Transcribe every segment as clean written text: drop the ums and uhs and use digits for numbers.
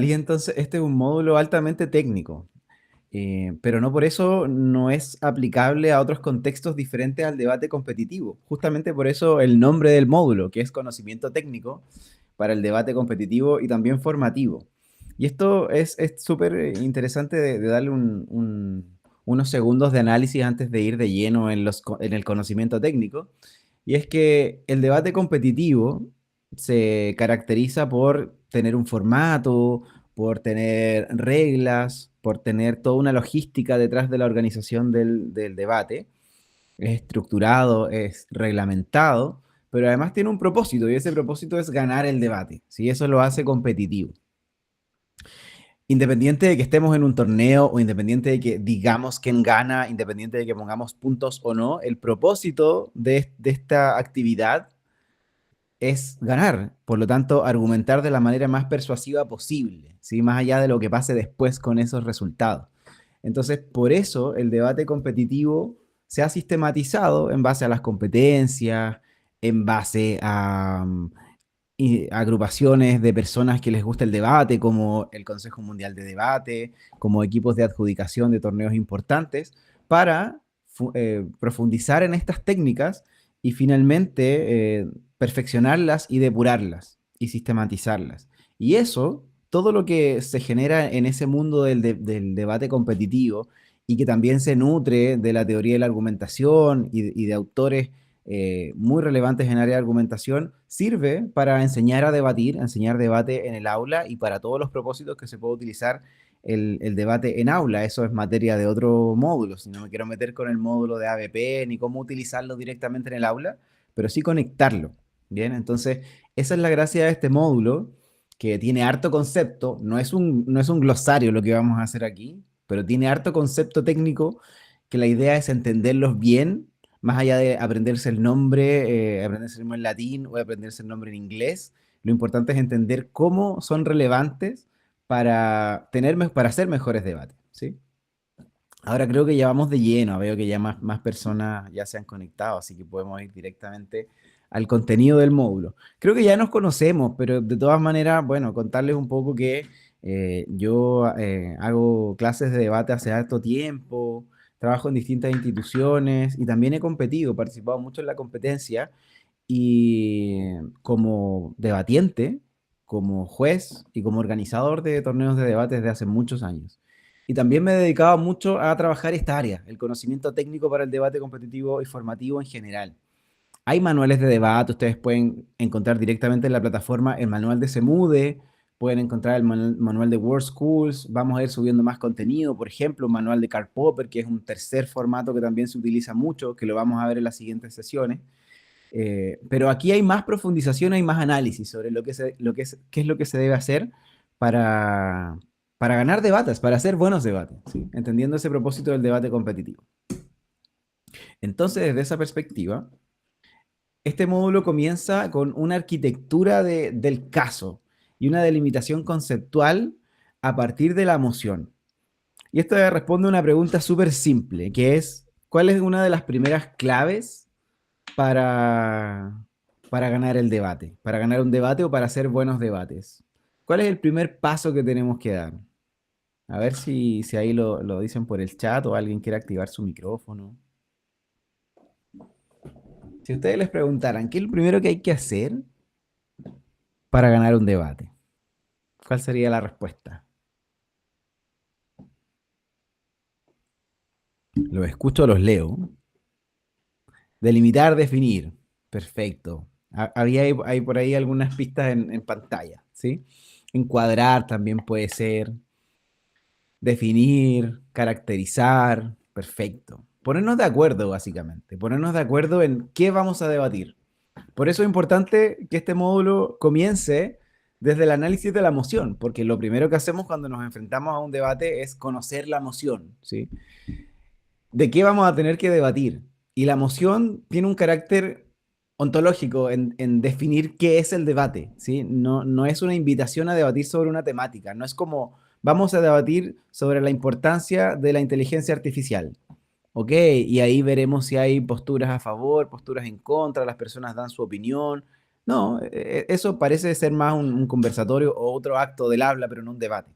Y entonces este es un módulo altamente técnico, pero no por eso no es aplicable a otros contextos diferentes al debate competitivo. Justamente por eso el nombre del módulo, que es conocimiento técnico para el debate competitivo y también formativo. Y esto es súper interesante de darle unos segundos de análisis antes de ir de lleno en el conocimiento técnico. Y es que el debate competitivo se caracteriza por tener un formato, por tener reglas, por tener toda una logística detrás de la organización del debate. Es estructurado, es reglamentado, pero además tiene un propósito y ese propósito es ganar el debate. ¿Sí? Eso lo hace competitivo. Independiente de que estemos en un torneo o independiente de que digamos quién gana, independiente de que pongamos puntos o no, el propósito de esta actividad es ganar, por lo tanto, argumentar de la manera más persuasiva posible, ¿sí? Más allá de lo que pase después con esos resultados. Entonces, por eso el debate competitivo se ha sistematizado en base a las competencias, en base a agrupaciones de personas que les gusta el debate, como el Consejo Mundial de Debate, como equipos de adjudicación de torneos importantes, para profundizar en estas técnicas y finalmente perfeccionarlas y depurarlas y sistematizarlas. Y eso, todo lo que se genera en ese mundo del debate competitivo y que también se nutre de la teoría de la argumentación y de autores muy relevantes en área de argumentación, sirve para enseñar a debatir, enseñar debate en el aula y para todos los propósitos que se puede utilizar el debate en aula. Eso es materia de otro módulo, si no me quiero meter con el módulo de ABP ni cómo utilizarlo directamente en el aula, pero sí conectarlo. Bien, entonces esa es la gracia de este módulo, que tiene harto concepto, no es un glosario lo que vamos a hacer aquí, pero tiene harto concepto técnico que la idea es entenderlos bien más allá de aprenderse el nombre en latín o aprenderse el nombre en inglés, lo importante es entender cómo son relevantes para hacer mejores debates, ¿sí? Ahora creo que ya vamos de lleno, veo que ya más personas ya se han conectado, así que podemos ir directamente al contenido del módulo. Creo que ya nos conocemos, pero de todas maneras, bueno, contarles un poco que yo hago clases de debate hace harto tiempo, trabajo en distintas instituciones y también he competido, participado mucho en la competencia y como debatiente, como juez y como organizador de torneos de debate desde hace muchos años. Y también me he dedicado mucho a trabajar esta área, el conocimiento técnico para el debate competitivo y formativo en general. Hay manuales de debate, ustedes pueden encontrar directamente en la plataforma el manual de Semude, pueden encontrar el manual de World Schools, vamos a ir subiendo más contenido, por ejemplo, un manual de Karl Popper, que es un tercer formato que también se utiliza mucho, que lo vamos a ver en las siguientes sesiones. Pero aquí hay más profundización, hay más análisis sobre qué es lo que se debe hacer para, para ganar debates, para hacer buenos debates, ¿sí? Entendiendo ese propósito del debate competitivo. Entonces, desde esa perspectiva, este módulo comienza con una arquitectura del caso y una delimitación conceptual a partir de la emoción. Y esto responde a una pregunta súper simple, que es, ¿cuál es una de las primeras claves para, para ganar el debate, para ganar un debate o para hacer buenos debates? ¿Cuál es el primer paso que tenemos que dar? A ver si ahí lo dicen por el chat o alguien quiere activar su micrófono. Si ustedes les preguntaran, ¿qué es lo primero que hay que hacer para ganar un debate? ¿Cuál sería la respuesta? Los escucho, los leo. Delimitar, definir. Perfecto. Había hay por ahí algunas pistas en pantalla, ¿sí? Encuadrar también puede ser. Definir, caracterizar, perfecto. Ponernos de acuerdo, básicamente. Ponernos de acuerdo en qué vamos a debatir. Por eso es importante que este módulo comience desde el análisis de la emoción, porque lo primero que hacemos cuando nos enfrentamos a un debate es conocer la emoción, ¿sí? ¿De qué vamos a tener que debatir? Y la emoción tiene un carácter ontológico en definir qué es el debate, ¿sí? No es una invitación a debatir sobre una temática, no es como vamos a debatir sobre la importancia de la inteligencia artificial, ¿ok? Y ahí veremos si hay posturas a favor, posturas en contra, las personas dan su opinión. No, eso parece ser más un conversatorio o otro acto del habla, pero no un debate.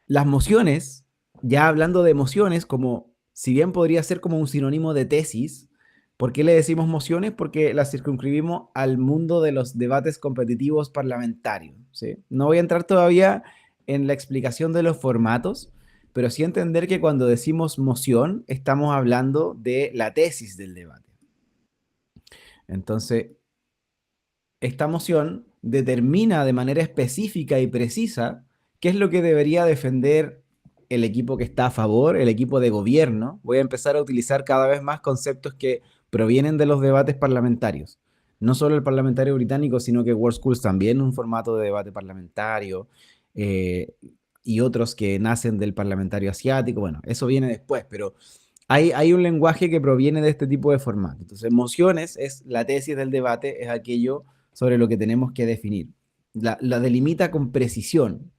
Las mociones, ya hablando de emociones, como si bien podría ser como un sinónimo de tesis, ¿por qué le decimos mociones? Porque las circunscribimos al mundo de los debates competitivos parlamentarios, ¿sí? No voy a entrar todavía en la explicación de los formatos, pero sí entender que cuando decimos moción, estamos hablando de la tesis del debate. Entonces, esta moción determina de manera específica y precisa qué es lo que debería defender el equipo que está a favor, el equipo de gobierno. Voy a empezar a utilizar cada vez más conceptos que provienen de los debates parlamentarios. No solo el parlamentario británico, sino que World Schools también un formato de debate parlamentario, eh, y otros que nacen del parlamentario asiático. Bueno, eso viene después, pero hay un lenguaje que proviene de este tipo de formato. Entonces, mociones es la tesis del debate, es aquello sobre lo que tenemos que definir. La delimita con precisión.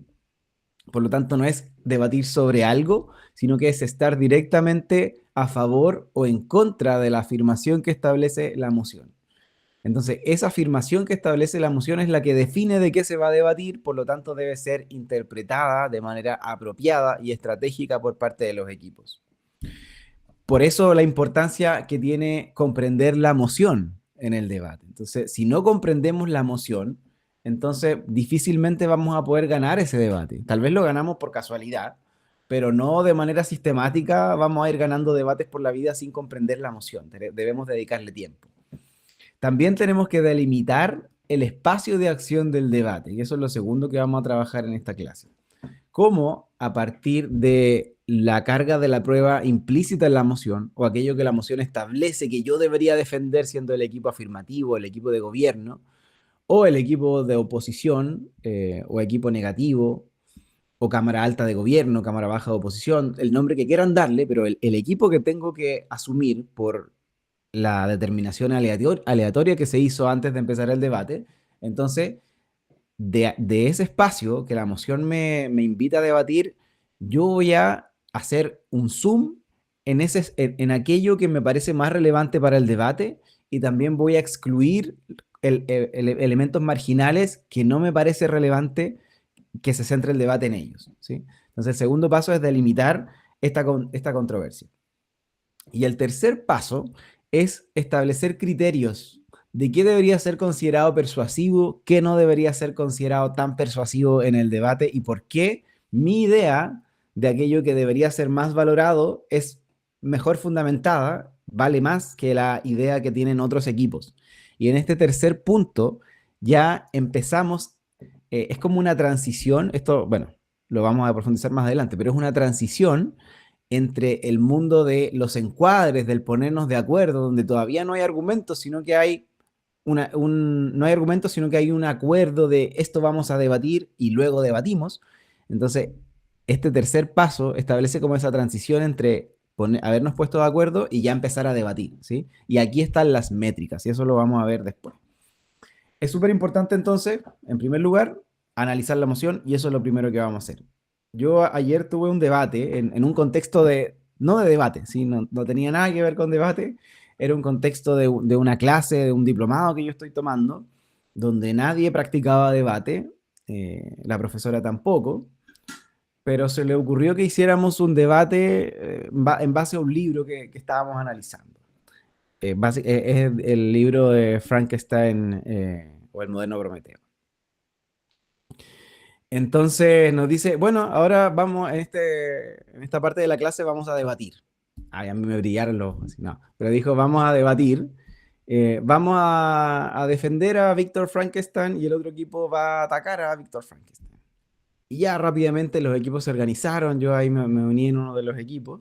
Por lo tanto, no es debatir sobre algo, sino que es estar directamente a favor o en contra de la afirmación que establece la moción. Entonces, esa afirmación que establece la moción es la que define de qué se va a debatir, por lo tanto, debe ser interpretada de manera apropiada y estratégica por parte de los equipos. Por eso la importancia que tiene comprender la moción en el debate. Entonces, si no comprendemos la moción, entonces difícilmente vamos a poder ganar ese debate. Tal vez lo ganamos por casualidad, pero no de manera sistemática vamos a ir ganando debates por la vida sin comprender la moción. Debemos dedicarle tiempo. También tenemos que delimitar el espacio de acción del debate, y eso es lo segundo que vamos a trabajar en esta clase. Cómo a partir de la carga de la prueba implícita en la moción, o aquello que la moción establece que yo debería defender siendo el equipo afirmativo, el equipo de gobierno, o el equipo de oposición, o equipo negativo, o cámara alta de gobierno, cámara baja de oposición, el nombre que quieran darle, pero el equipo que tengo que asumir por la determinación aleatoria que se hizo antes de empezar el debate. Entonces, de ese espacio que la moción me invita a debatir, yo voy a hacer un zoom en aquello que me parece más relevante para el debate, y también voy a excluir elementos marginales que no me parece relevante que se centre el debate en ellos, ¿sí? Entonces, el segundo paso es delimitar esta controversia. Y el tercer paso es establecer criterios de qué debería ser considerado persuasivo, qué no debería ser considerado tan persuasivo en el debate, y por qué mi idea de aquello que debería ser más valorado es mejor fundamentada, vale más que la idea que tienen otros equipos. Y en este tercer punto ya empezamos, es como una transición, esto, bueno, lo vamos a profundizar más adelante, pero es una transición entre el mundo de los encuadres, del ponernos de acuerdo, donde todavía no hay argumentos, sino que hay no hay argumentos, sino que hay un acuerdo de esto vamos a debatir y luego debatimos. Entonces, este tercer paso establece como esa transición entre habernos puesto de acuerdo y ya empezar a debatir, ¿sí? Y aquí están las métricas, y eso lo vamos a ver después. Es súper importante entonces, en primer lugar, analizar la emoción, y eso es lo primero que vamos a hacer. Yo ayer tuve un debate en un contexto no de debate, ¿sí? No tenía nada que ver con debate, era un contexto de una clase, de un diplomado que yo estoy tomando, donde nadie practicaba debate, la profesora tampoco, pero se le ocurrió que hiciéramos un debate en base a un libro que estábamos analizando. Es el libro de Frankenstein, o el moderno Prometeo. Entonces nos dice, bueno, ahora vamos, en esta parte de la clase vamos a debatir. Ay, a mí me brillaron los ojos, así, no. Pero dijo, vamos a debatir, vamos a defender a Víctor Frankenstein, y el otro equipo va a atacar a Víctor Frankenstein. Y ya rápidamente los equipos se organizaron, yo ahí me uní en uno de los equipos.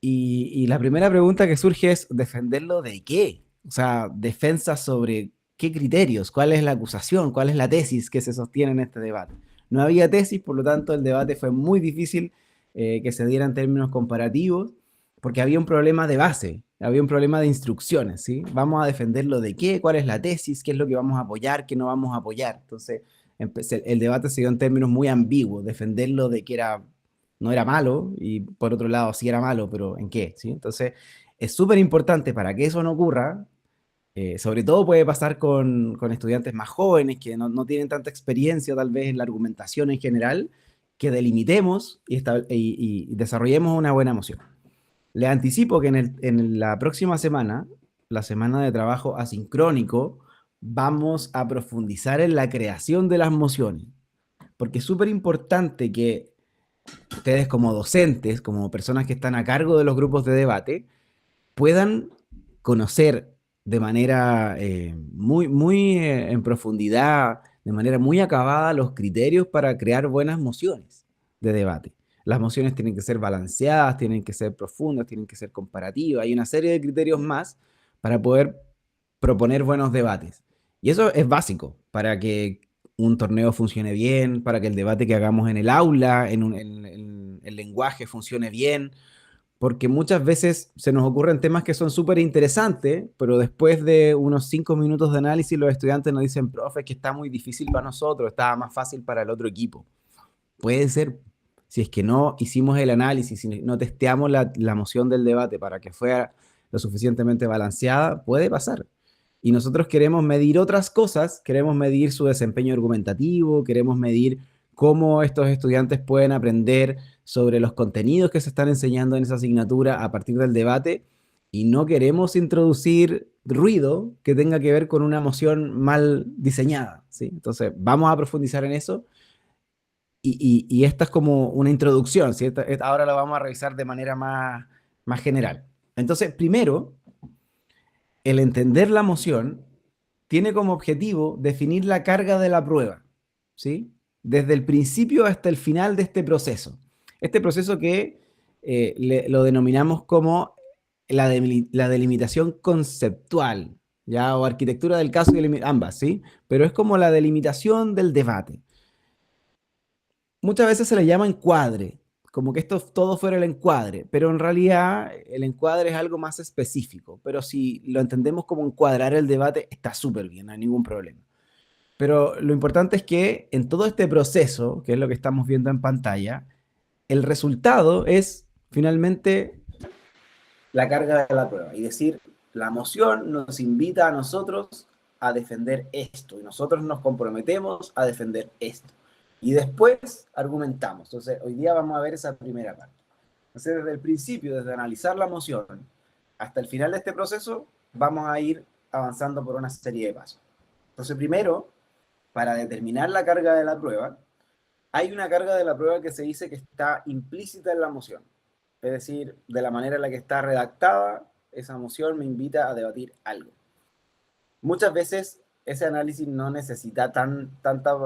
Y la primera pregunta que surge es, ¿defenderlo de qué? O sea, defensa sobre qué criterios, cuál es la acusación, cuál es la tesis que se sostiene en este debate. No había tesis, por lo tanto el debate fue muy difícil que se diera en términos comparativos, porque había un problema de base, había un problema de instrucciones, ¿sí? Vamos a defenderlo de qué, cuál es la tesis, qué es lo que vamos a apoyar, qué no vamos a apoyar. Entonces, el debate se dio en términos muy ambiguos, defenderlo de que no era malo, y por otro lado sí era malo, pero ¿en qué? ¿Sí? Entonces, es súper importante para que eso no ocurra, Sobre todo puede pasar con estudiantes más jóvenes que no tienen tanta experiencia tal vez en la argumentación en general, que delimitemos y desarrollemos una buena moción. Les anticipo que en la próxima semana, la semana de trabajo asincrónico, vamos a profundizar en la creación de las mociones, porque es súper importante que ustedes como docentes, como personas que están a cargo de los grupos de debate, puedan conocer de manera muy en profundidad, de manera muy acabada, los criterios para crear buenas mociones de debate. Las mociones tienen que ser balanceadas, tienen que ser profundas, tienen que ser comparativas. Hay una serie de criterios más para poder proponer buenos debates. Y eso es básico para que un torneo funcione bien, para que el debate que hagamos en el aula, en el lenguaje funcione bien, porque muchas veces se nos ocurren temas que son súper interesantes, pero después de unos 5 minutos de análisis los estudiantes nos dicen, profe, es que está muy difícil para nosotros, estaba más fácil para el otro equipo. Puede ser, si es que no hicimos el análisis, si no testeamos la moción del debate para que fuera lo suficientemente balanceada, puede pasar. Y nosotros queremos medir otras cosas, queremos medir su desempeño argumentativo, queremos medir cómo estos estudiantes pueden aprender sobre los contenidos que se están enseñando en esa asignatura a partir del debate, y no queremos introducir ruido que tenga que ver con una moción mal diseñada, ¿sí? Entonces, vamos a profundizar en eso, y esta es como una introducción, ¿sí? Ahora lo vamos a revisar de manera más general. Entonces, primero, el entender la moción tiene como objetivo definir la carga de la prueba, ¿sí? Desde el principio hasta el final de este proceso. Este proceso que lo denominamos como la delimitación conceptual, ¿ya? O arquitectura del caso, ambas, ¿sí? Pero es como la delimitación del debate. Muchas veces se le llama encuadre, como que esto todo fuera el encuadre, pero en realidad el encuadre es algo más específico, pero si lo entendemos como encuadrar el debate, está súper bien, no hay ningún problema. Pero lo importante es que en todo este proceso, que es lo que estamos viendo en pantalla, el resultado es finalmente la carga de la prueba, y decir, la moción nos invita a nosotros a defender esto, y nosotros nos comprometemos a defender esto. Y después argumentamos. Entonces, hoy día vamos a ver esa primera parte. Entonces, desde el principio, desde analizar la moción hasta el final de este proceso, vamos a ir avanzando por una serie de pasos. Entonces, primero, para determinar la carga de la prueba, hay una carga de la prueba que se dice que está implícita en la moción. Es decir, de la manera en la que está redactada, esa moción me invita a debatir algo. Muchas veces ese análisis no necesita tanta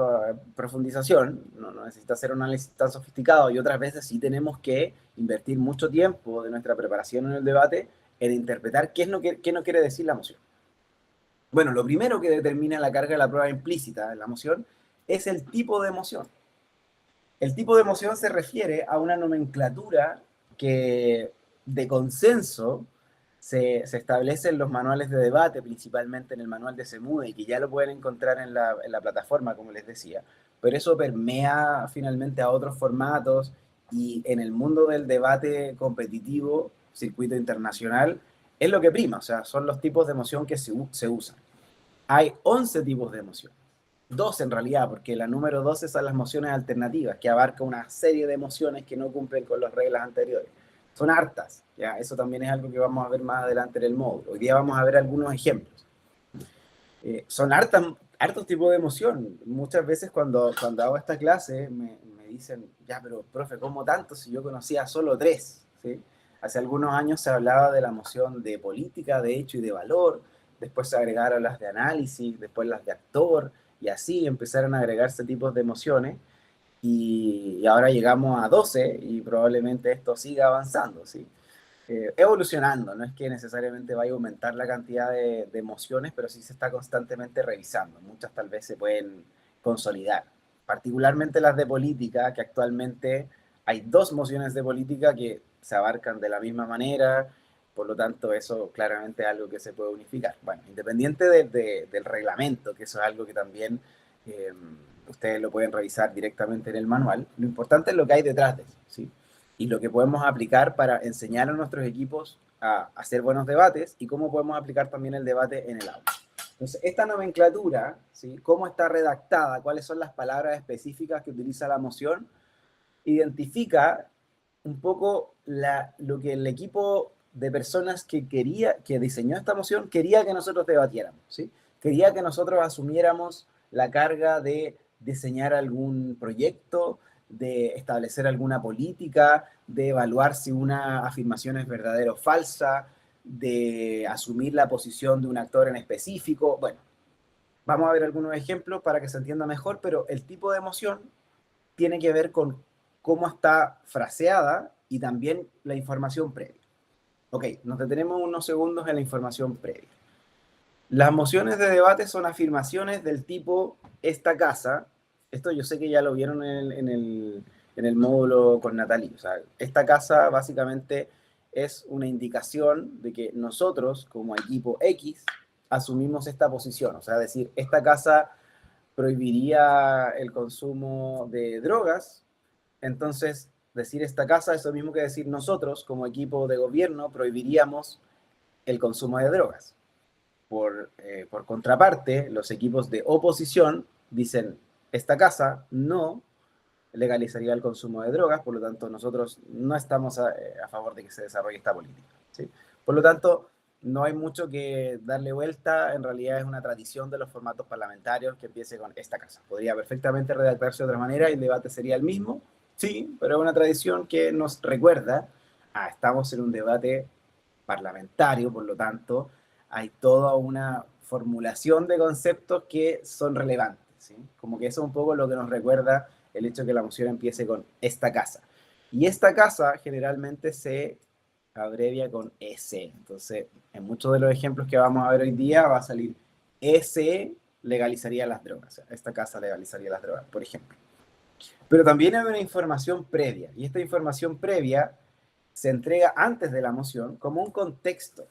profundización, no necesita ser un análisis tan sofisticado, y otras veces sí tenemos que invertir mucho tiempo de nuestra preparación en el debate en interpretar qué no quiere decir la moción. Bueno, lo primero que determina la carga de la prueba implícita en la moción es el tipo de emoción. El tipo de emoción se refiere a una nomenclatura que de consenso se establece en los manuales de debate, principalmente en el manual de SEMUDE, y que ya lo pueden encontrar en la plataforma, como les decía, pero eso permea finalmente a otros formatos, y en el mundo del debate competitivo, circuito internacional, es lo que prima, o sea, son los tipos de emoción que se usan. Hay 11 tipos de emoción. Dos en realidad, porque la número 12 son las emociones alternativas, que abarca una serie de emociones que no cumplen con las reglas anteriores. Son hartas, ¿ya? Eso también es algo que vamos a ver más adelante en el módulo. Hoy día vamos a ver algunos ejemplos. Son hartos tipos de emoción. Muchas veces cuando hago esta clase me dicen, ya, pero profe, ¿cómo tanto si yo conocía solo tres? ¿Sí? Hace algunos años se hablaba de la emoción de política, de hecho y de valor, después se agregaron las de análisis, después las de actor, y así empezaron a agregarse tipos de emociones, y ahora llegamos a 12 y probablemente esto siga avanzando, ¿sí? Evolucionando, no es que necesariamente vaya a aumentar la cantidad de emociones, pero sí se está constantemente revisando. Muchas tal vez se pueden consolidar, particularmente las de política, que actualmente hay dos mociones de política que se abarcan de la misma manera, por lo tanto eso claramente es algo que se puede unificar. Bueno, independiente del reglamento, que eso es algo que también ustedes lo pueden revisar directamente en el manual, lo importante es lo que hay detrás de eso, ¿sí? y lo que podemos aplicar para enseñar a nuestros equipos a hacer buenos debates y cómo podemos aplicar también el debate en el aula. Entonces, esta nomenclatura, ¿sí? Cómo está redactada, cuáles son las palabras específicas que utiliza la moción, identifica un poco lo que el equipo de personas que diseñó esta moción, quería que nosotros debatiéramos, ¿sí? Quería que nosotros asumiéramos la carga de diseñar algún proyecto, de establecer alguna política, de evaluar si una afirmación es verdadera o falsa, de asumir la posición de un actor en específico. Bueno, vamos a ver algunos ejemplos para que se entienda mejor, pero el tipo de emoción tiene que ver con cómo está fraseada y también la información previa. Ok, nos detenemos unos segundos en la información previa. Las mociones de debate son afirmaciones del tipo esta casa. Esto yo sé que ya lo vieron en el módulo con Natalie. O sea, esta casa básicamente es una indicación de que nosotros, como equipo X, asumimos esta posición. O sea, decir, esta casa prohibiría el consumo de drogas. Entonces, decir esta casa es lo mismo que decir nosotros, como equipo de gobierno, prohibiríamos el consumo de drogas. Por contraparte, los equipos de oposición dicen, esta casa no legalizaría el consumo de drogas, por lo tanto nosotros no estamos a favor de que se desarrolle esta política, ¿sí? Por lo tanto, no hay mucho que darle vuelta, en realidad es una tradición de los formatos parlamentarios que empiece con esta casa. Podría perfectamente redactarse de otra manera y el debate sería el mismo, sí, pero es una tradición que nos recuerda, estamos en un debate parlamentario, por lo tanto, hay toda una formulación de conceptos que son relevantes, ¿sí? Como que eso es un poco lo que nos recuerda el hecho de que la moción empiece con esta casa. Y esta casa generalmente se abrevia con EC. Entonces, en muchos de los ejemplos que vamos a ver hoy día va a salir EC legalizaría las drogas. O sea, esta casa legalizaría las drogas, por ejemplo. Pero también hay una información previa. Y esta información previa se entrega antes de la moción como un contexto.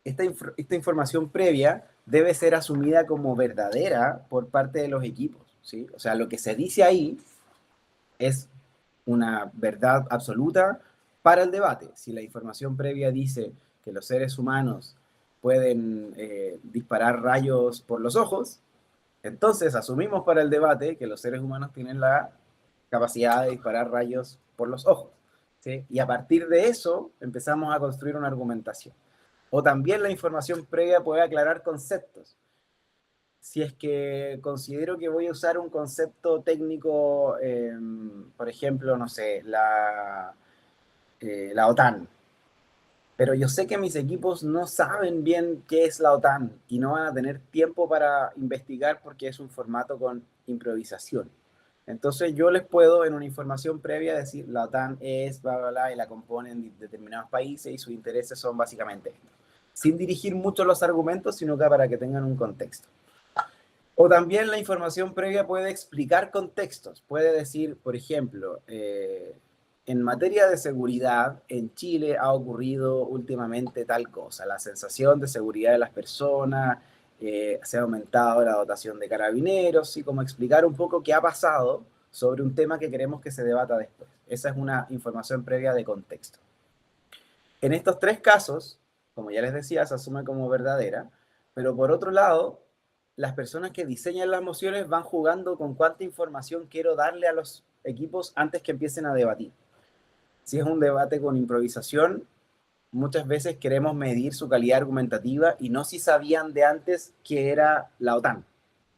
Esta información previa debe ser asumida como verdadera por parte de los equipos, ¿sí? O sea, lo que se dice ahí es una verdad absoluta para el debate. Si la información previa dice que los seres humanos pueden disparar rayos por los ojos, entonces asumimos para el debate que los seres humanos tienen la capacidad de disparar rayos por los ojos, ¿sí? Y a partir de eso empezamos a construir una argumentación. O también la información previa puede aclarar conceptos. Si es que considero que voy a usar un concepto técnico, por ejemplo, no sé, la OTAN, pero yo sé que mis equipos no saben bien qué es la OTAN y no van a tener tiempo para investigar porque es un formato con improvisación. Entonces yo les puedo en una información previa decir la OTAN es bla, bla, bla y la componen determinados países y sus intereses son básicamente estos. Sin dirigir mucho los argumentos, sino que para que tengan un contexto. O también la información previa puede explicar contextos. Puede decir, por ejemplo, en materia de seguridad, en Chile ha ocurrido últimamente tal cosa. La sensación de seguridad de las personas, se ha aumentado la dotación de carabineros, y como explicar un poco qué ha pasado sobre un tema que queremos que se debata después. Esa es una información previa de contexto. En estos tres casos, como ya les decía, se asume como verdadera, pero por otro lado, las personas que diseñan las mociones van jugando con cuánta información quiero darle a los equipos antes que empiecen a debatir. Si es un debate con improvisación, muchas veces queremos medir su calidad argumentativa y no si sabían de antes qué era la OTAN.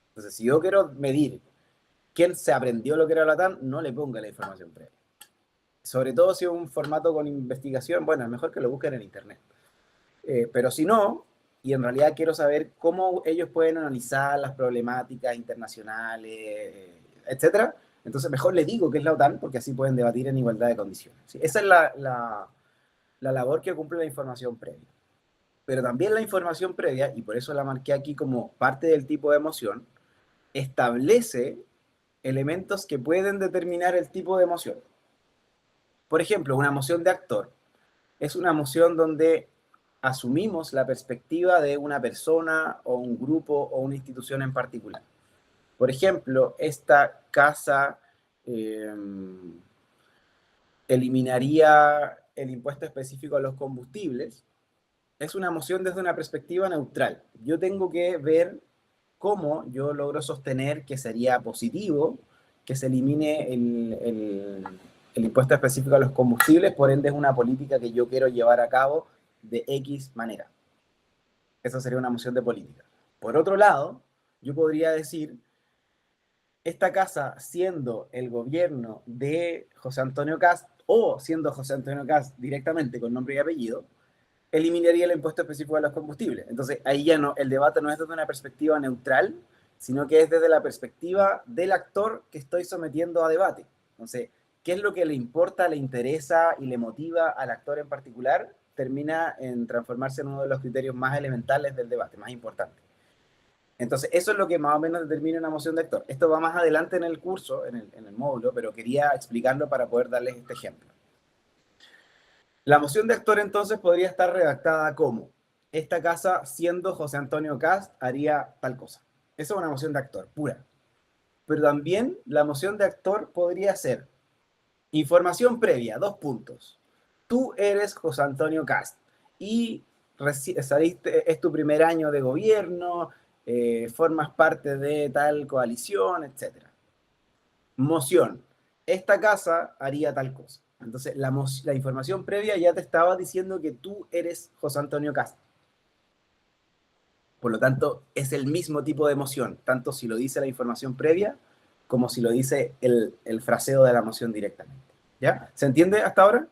Entonces, si yo quiero medir quién se aprendió lo que era la OTAN, no le ponga la información previa. Sobre todo si es un formato con investigación, bueno, es mejor que lo busquen en internet. Pero si no, y en realidad quiero saber cómo ellos pueden analizar las problemáticas internacionales, etcétera, entonces mejor le digo que es la OTAN, porque así pueden debatir en igualdad de condiciones. ¿Sí? Esa es la labor que cumple la información previa. Pero también la información previa, y por eso la marqué aquí como parte del tipo de emoción, establece elementos que pueden determinar el tipo de emoción. Por ejemplo, una emoción de actor es una emoción donde asumimos la perspectiva de una persona o un grupo o una institución en particular. Por ejemplo, esta casa eliminaría el impuesto específico a los combustibles, es una moción desde una perspectiva neutral. Yo tengo que ver cómo yo logro sostener que sería positivo que se elimine el impuesto específico a los combustibles, por ende es una política que yo quiero llevar a cabo de X manera. Esa sería una moción de política. Por otro lado, yo podría decir, esta casa siendo el gobierno de José Antonio Cast o siendo José Antonio Cast directamente con nombre y apellido, eliminaría el impuesto específico a los combustibles. Entonces, ahí ya no, el debate no es desde una perspectiva neutral, sino que es desde la perspectiva del actor que estoy sometiendo a debate. Entonces, ¿qué es lo que le importa, le interesa y le motiva al actor en particular? Termina en transformarse en uno de los criterios más elementales del debate, más importantes. Entonces, eso es lo que más o menos determina una moción de actor. Esto va más adelante en el curso, en el módulo, pero quería explicarlo para poder darles este ejemplo. La moción de actor entonces podría estar redactada como: esta casa, siendo José Antonio Cast, haría tal cosa. Esa es una moción de actor, pura. Pero también la moción de actor podría ser: información previa, 2 puntos. Tú eres José Antonio Cast y saliste, es tu primer año de gobierno, formas parte de tal coalición, etc. Moción: esta casa haría tal cosa. Entonces, la información previa ya te estaba diciendo que tú eres José Antonio Cast. Por lo tanto, es el mismo tipo de moción, tanto si lo dice la información previa como si lo dice el fraseo de la moción directamente. ¿Ya? ¿Se entiende hasta ahora?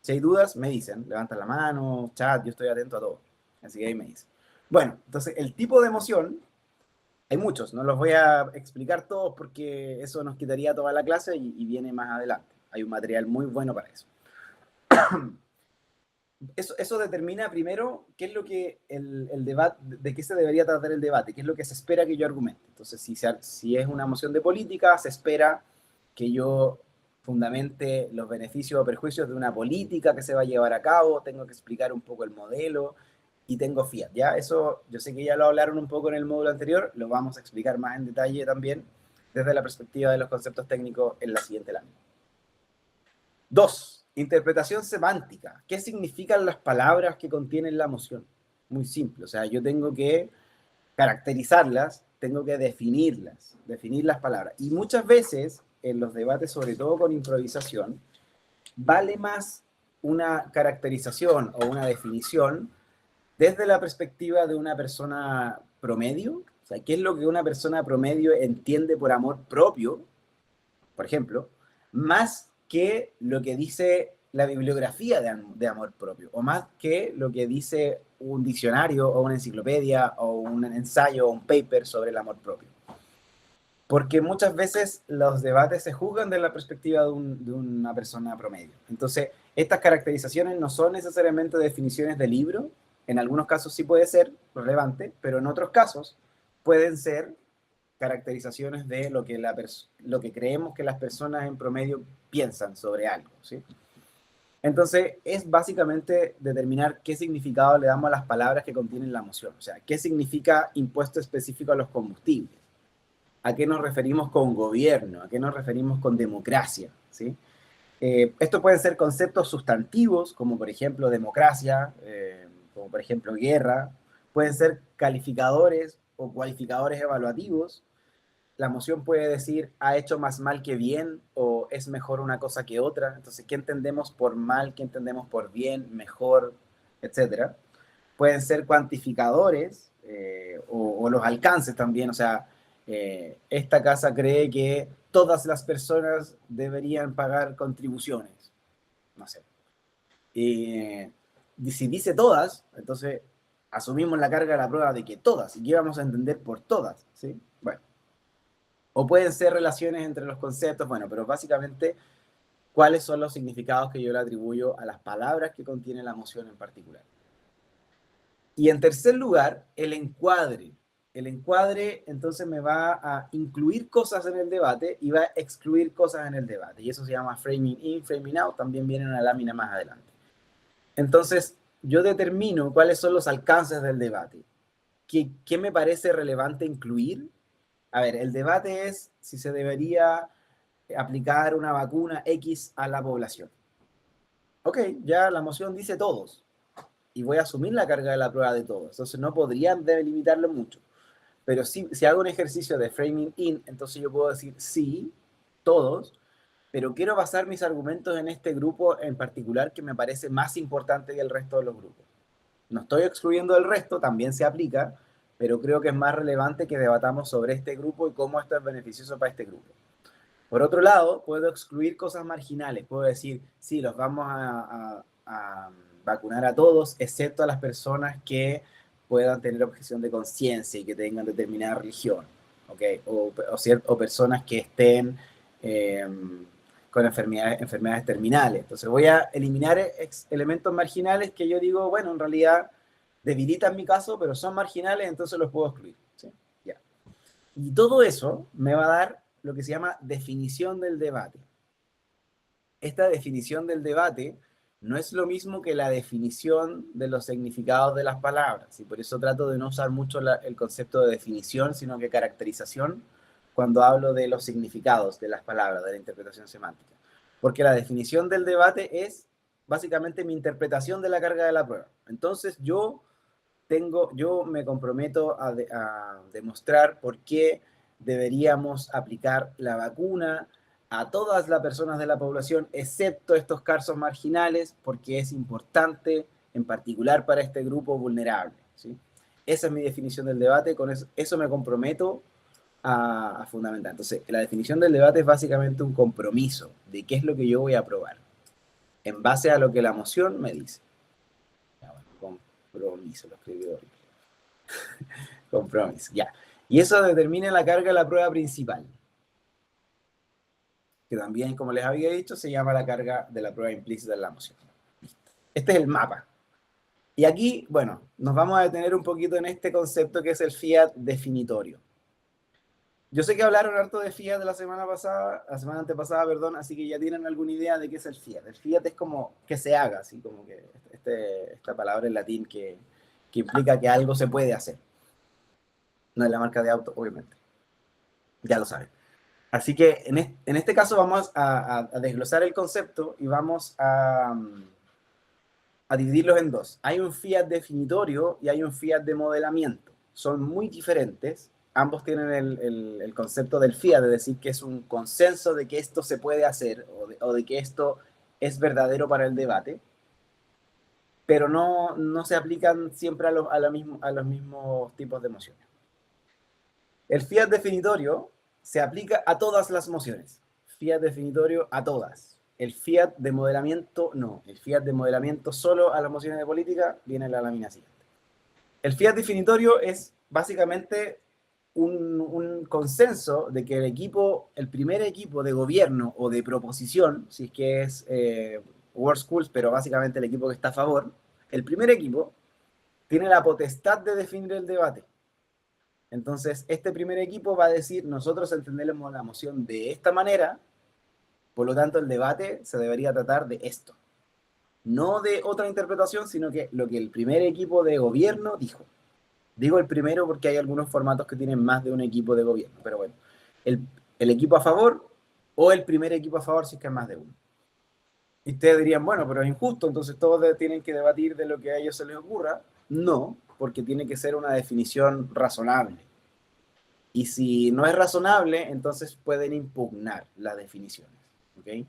Si hay dudas, me dicen. Levantan la mano, chat, yo estoy atento a todo. Así que ahí me dicen. Bueno, entonces el tipo de moción, hay muchos, no los voy a explicar todos porque eso nos quitaría toda la clase y viene más adelante. Hay un material muy bueno para eso. Eso determina primero qué es lo que el debate, de qué se debería tratar el debate, qué es lo que se espera que yo argumente. Entonces, si es una moción de política, se espera que yo fundamente los beneficios o perjuicios de una política que se va a llevar a cabo, tengo que explicar un poco el modelo y tengo fiat. Ya, eso yo sé que ya lo hablaron un poco en el módulo anterior, lo vamos a explicar más en detalle también desde la perspectiva de los conceptos técnicos en la siguiente lámina. 2. Interpretación semántica. ¿Qué significan las palabras que contienen la moción? Muy simple. O sea, yo tengo que caracterizarlas, tengo que definirlas, definir las palabras. Y muchas veces, en los debates, sobre todo con improvisación, vale más una caracterización o una definición desde la perspectiva de una persona promedio. O sea, ¿qué es lo que una persona promedio entiende por amor propio? Por ejemplo, más que lo que dice la bibliografía de amor propio, o más que lo que dice un diccionario o una enciclopedia o un ensayo o un paper sobre el amor propio. Porque muchas veces los debates se juzgan desde la perspectiva de una persona promedio. Entonces, estas caracterizaciones no son necesariamente definiciones de libro, en algunos casos sí puede ser relevante, pero en otros casos pueden ser caracterizaciones de lo que creemos que las personas en promedio piensan sobre algo, ¿sí? Entonces, es básicamente determinar qué significado le damos a las palabras que contienen la moción. O sea, qué significa impuesto específico a los combustibles, a qué nos referimos con gobierno, a qué nos referimos con democracia, ¿sí? Esto pueden ser conceptos sustantivos, como por ejemplo democracia, como por ejemplo guerra, pueden ser calificadores o cualificadores evaluativos. La moción puede decir ha hecho más mal que bien o es mejor una cosa que otra. Entonces, ¿qué entendemos por mal? ¿Qué entendemos por bien, mejor, etcétera? Pueden ser cuantificadores o los alcances también. O sea, esta casa cree que todas las personas deberían pagar contribuciones. No sé. Si dice todas, entonces asumimos la carga de la prueba de que todas. ¿Y qué vamos a entender por todas? ¿Sí? Bueno. O pueden ser relaciones entre los conceptos, bueno, pero básicamente, ¿cuáles son los significados que yo le atribuyo a las palabras que contiene la moción en particular? Y en tercer lugar, el encuadre. El encuadre, entonces, me va a incluir cosas en el debate y va a excluir cosas en el debate. Y eso se llama framing in, framing out, también viene en una lámina más adelante. Entonces, yo determino cuáles son los alcances del debate. ¿Qué me parece relevante incluir? A ver, el debate es si se debería aplicar una vacuna X a la población. ok, ya la moción dice todos, y voy a asumir la carga de la prueba de todos, entonces no podrían delimitarlo mucho. Pero si hago un ejercicio de framing in, entonces yo puedo decir sí, todos, pero quiero basar mis argumentos en este grupo en particular que me parece más importante que el resto de los grupos. No estoy excluyendo el resto, también se aplica, pero creo que es más relevante que debatamos sobre este grupo y cómo esto es beneficioso para este grupo. Por otro lado, puedo excluir cosas marginales. Puedo decir, sí, los vamos a vacunar a todos, excepto a las personas que puedan tener objeción de conciencia y que tengan determinada religión, ¿okay? O personas que estén eh, con enfermedades terminales. Entonces voy a eliminar elementos marginales que yo digo, bueno, en realidad debilitan mi caso, pero son marginales, entonces los puedo excluir. ¿Sí? Ya. Y todo eso me va a dar lo que se llama definición del debate. Esta definición del debate no es lo mismo que la definición de los significados de las palabras, y por eso trato de no usar mucho el concepto de definición, sino que caracterización cuando hablo de los significados de las palabras, de la interpretación semántica. Porque la definición del debate es básicamente mi interpretación de la carga de la prueba. Entonces yo me comprometo a demostrar por qué deberíamos aplicar la vacuna a todas las personas de la población, excepto estos casos marginales, porque es importante, en particular para este grupo vulnerable. ¿Sí? Esa es mi definición del debate, con eso me comprometo a fundamentar. Entonces, la definición del debate es básicamente un compromiso de qué es lo que yo voy a aprobar, en base a lo que la moción me dice. Ya, bueno, compromiso, lo escribí horrible. Compromiso, ya. Y eso determina la carga de la prueba principal, que también, como les había dicho, se llama la carga de la prueba implícita en la moción. Este es el mapa. Y aquí, bueno, nos vamos a detener un poquito en este concepto que es el fiat definitorio. Yo sé que hablaron harto de fiat de la semana antepasada, perdón, así que ya tienen alguna idea de qué es el fiat. El fiat es como que se haga, así como que esta palabra en latín que implica que algo se puede hacer. No es la marca de auto, obviamente. Ya lo saben. Así que en este caso vamos a desglosar el concepto y vamos a dividirlos en dos. Hay un fiat definitorio y hay un fiat de modelamiento. Son muy diferentes. Ambos tienen el concepto del fiat, de decir que es un consenso de que esto se puede hacer o de que esto es verdadero para el debate, pero no se aplican siempre a los mismos tipos de emociones. El fiat definitorio se aplica a todas las mociones. Fiat definitorio a todas. El fiat de modelamiento no. El fiat de modelamiento solo a las mociones de política viene en la lámina siguiente. El fiat definitorio es básicamente un consenso de que el primer equipo de gobierno o de proposición, si es que es World Schools, pero básicamente el equipo que está a favor, el primer equipo tiene la potestad de definir el debate. Entonces, este primer equipo va a decir, nosotros entendemos la moción de esta manera, por lo tanto el debate se debería tratar de esto. No de otra interpretación, sino que lo que el primer equipo de gobierno dijo. Digo el primero porque hay algunos formatos que tienen más de un equipo de gobierno, pero bueno, el equipo a favor o el primer equipo a favor si es que hay más de uno. Y ustedes dirían, bueno, pero es injusto, entonces todos tienen que debatir de lo que a ellos se les ocurra. No, porque tiene que ser una definición razonable. Y si no es razonable, entonces pueden impugnar las definiciones. ¿Okay?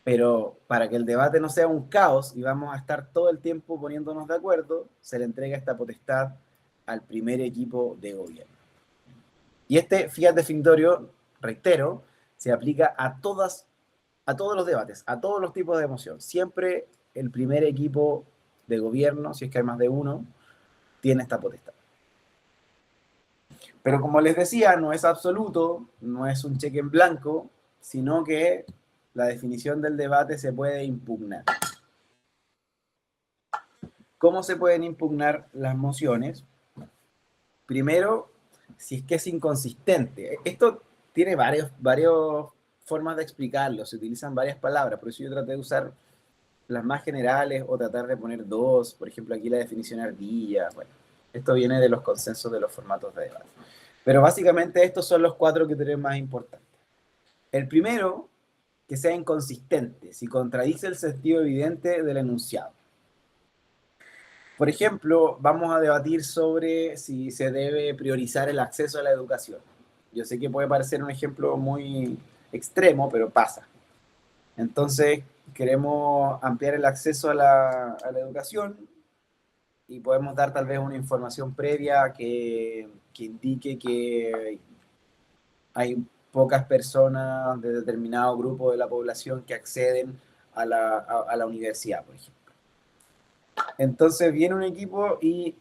Pero para que el debate no sea un caos y vamos a estar todo el tiempo poniéndonos de acuerdo, se le entrega esta potestad al primer equipo de gobierno. Y este fiat definitorio, reitero, se aplica a todos los debates, a todos los tipos de emoción. Siempre el primer equipo de gobierno, si es que hay más de uno, tiene esta potestad. Pero como les decía, no es absoluto, no es un cheque en blanco, sino que la definición del debate se puede impugnar. ¿Cómo se pueden impugnar las mociones? Primero, si es que es inconsistente. Esto tiene varias formas de explicarlo, se utilizan varias palabras, por eso yo traté de usar las más generales o tratar de poner dos, por ejemplo aquí la definición ardilla, bueno, esto viene de los consensos de los formatos de debate. Pero básicamente estos son los 4 criterios más importantes. El primero que sea inconsistente, si contradice el sentido evidente del enunciado. Por ejemplo, vamos a debatir sobre si se debe priorizar el acceso a la educación. Yo sé que puede parecer un ejemplo muy extremo, pero pasa. Entonces, queremos ampliar el acceso a la educación y podemos dar tal vez una información previa que indique que hay pocas personas de determinado grupo de la población que acceden a la universidad, por ejemplo. Entonces viene un equipo y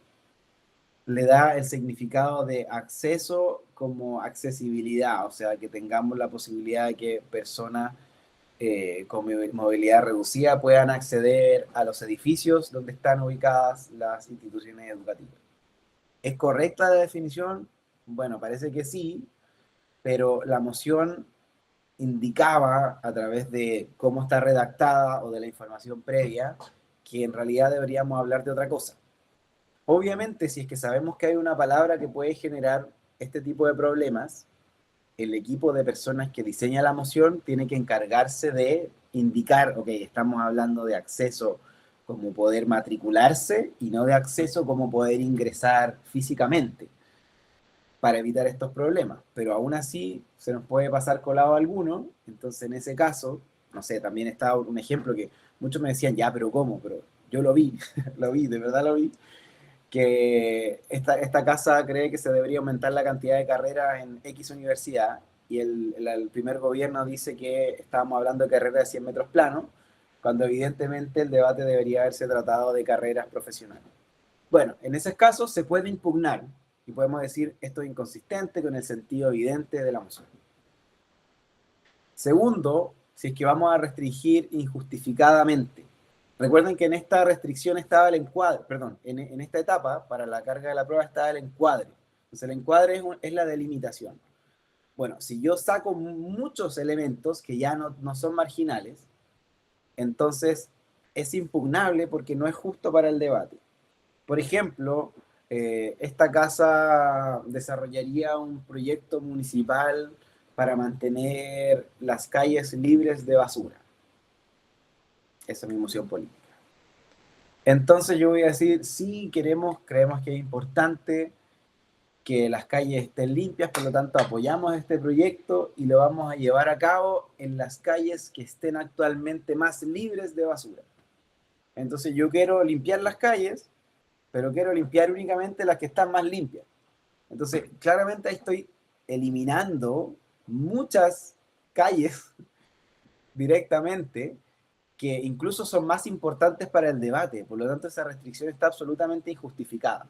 le da el significado de acceso como accesibilidad, o sea, que tengamos la posibilidad de que personas con movilidad reducida puedan acceder a los edificios donde están ubicadas las instituciones educativas. ¿Es correcta la definición? Bueno, parece que sí, pero la moción indicaba a través de cómo está redactada o de la información previa que en realidad deberíamos hablar de otra cosa. Obviamente, si es que sabemos que hay una palabra que puede generar este tipo de problemas, el equipo de personas que diseña la moción tiene que encargarse de indicar, ok, estamos hablando de acceso como poder matricularse y no de acceso como poder ingresar físicamente para evitar estos problemas. Pero aún así se nos puede pasar colado alguno, entonces en ese caso, no sé, también está un ejemplo que muchos me decían, ya, pero ¿cómo? Pero yo lo vi, lo vi, de verdad lo vi, que esta casa cree que se debería aumentar la cantidad de carreras en X universidad y el primer gobierno dice que estábamos hablando de carreras de 100 metros planos, cuando evidentemente el debate debería haberse tratado de carreras profesionales. Bueno, en esos casos se puede impugnar y podemos decir esto es inconsistente con el sentido evidente de la moción. Segundo, si es que vamos a restringir injustificadamente. Recuerden que en esta restricción estaba el encuadre, perdón, en esta etapa, para la carga de la prueba estaba el encuadre. Entonces el encuadre es la delimitación. Bueno, si yo saco muchos elementos que ya no son marginales, entonces es impugnable porque no es justo para el debate. Por ejemplo, esta casa desarrollaría un proyecto municipal para mantener las calles libres de basura. Esa es mi moción política. Entonces yo voy a decir, sí, creemos que es importante que las calles estén limpias, por lo tanto apoyamos este proyecto y lo vamos a llevar a cabo en las calles que estén actualmente más libres de basura. Entonces yo quiero limpiar las calles, pero quiero limpiar únicamente las que están más limpias. Entonces, claramente ahí estoy eliminando muchas calles directamente que incluso son más importantes para el debate. Por lo tanto, esa restricción está absolutamente injustificada.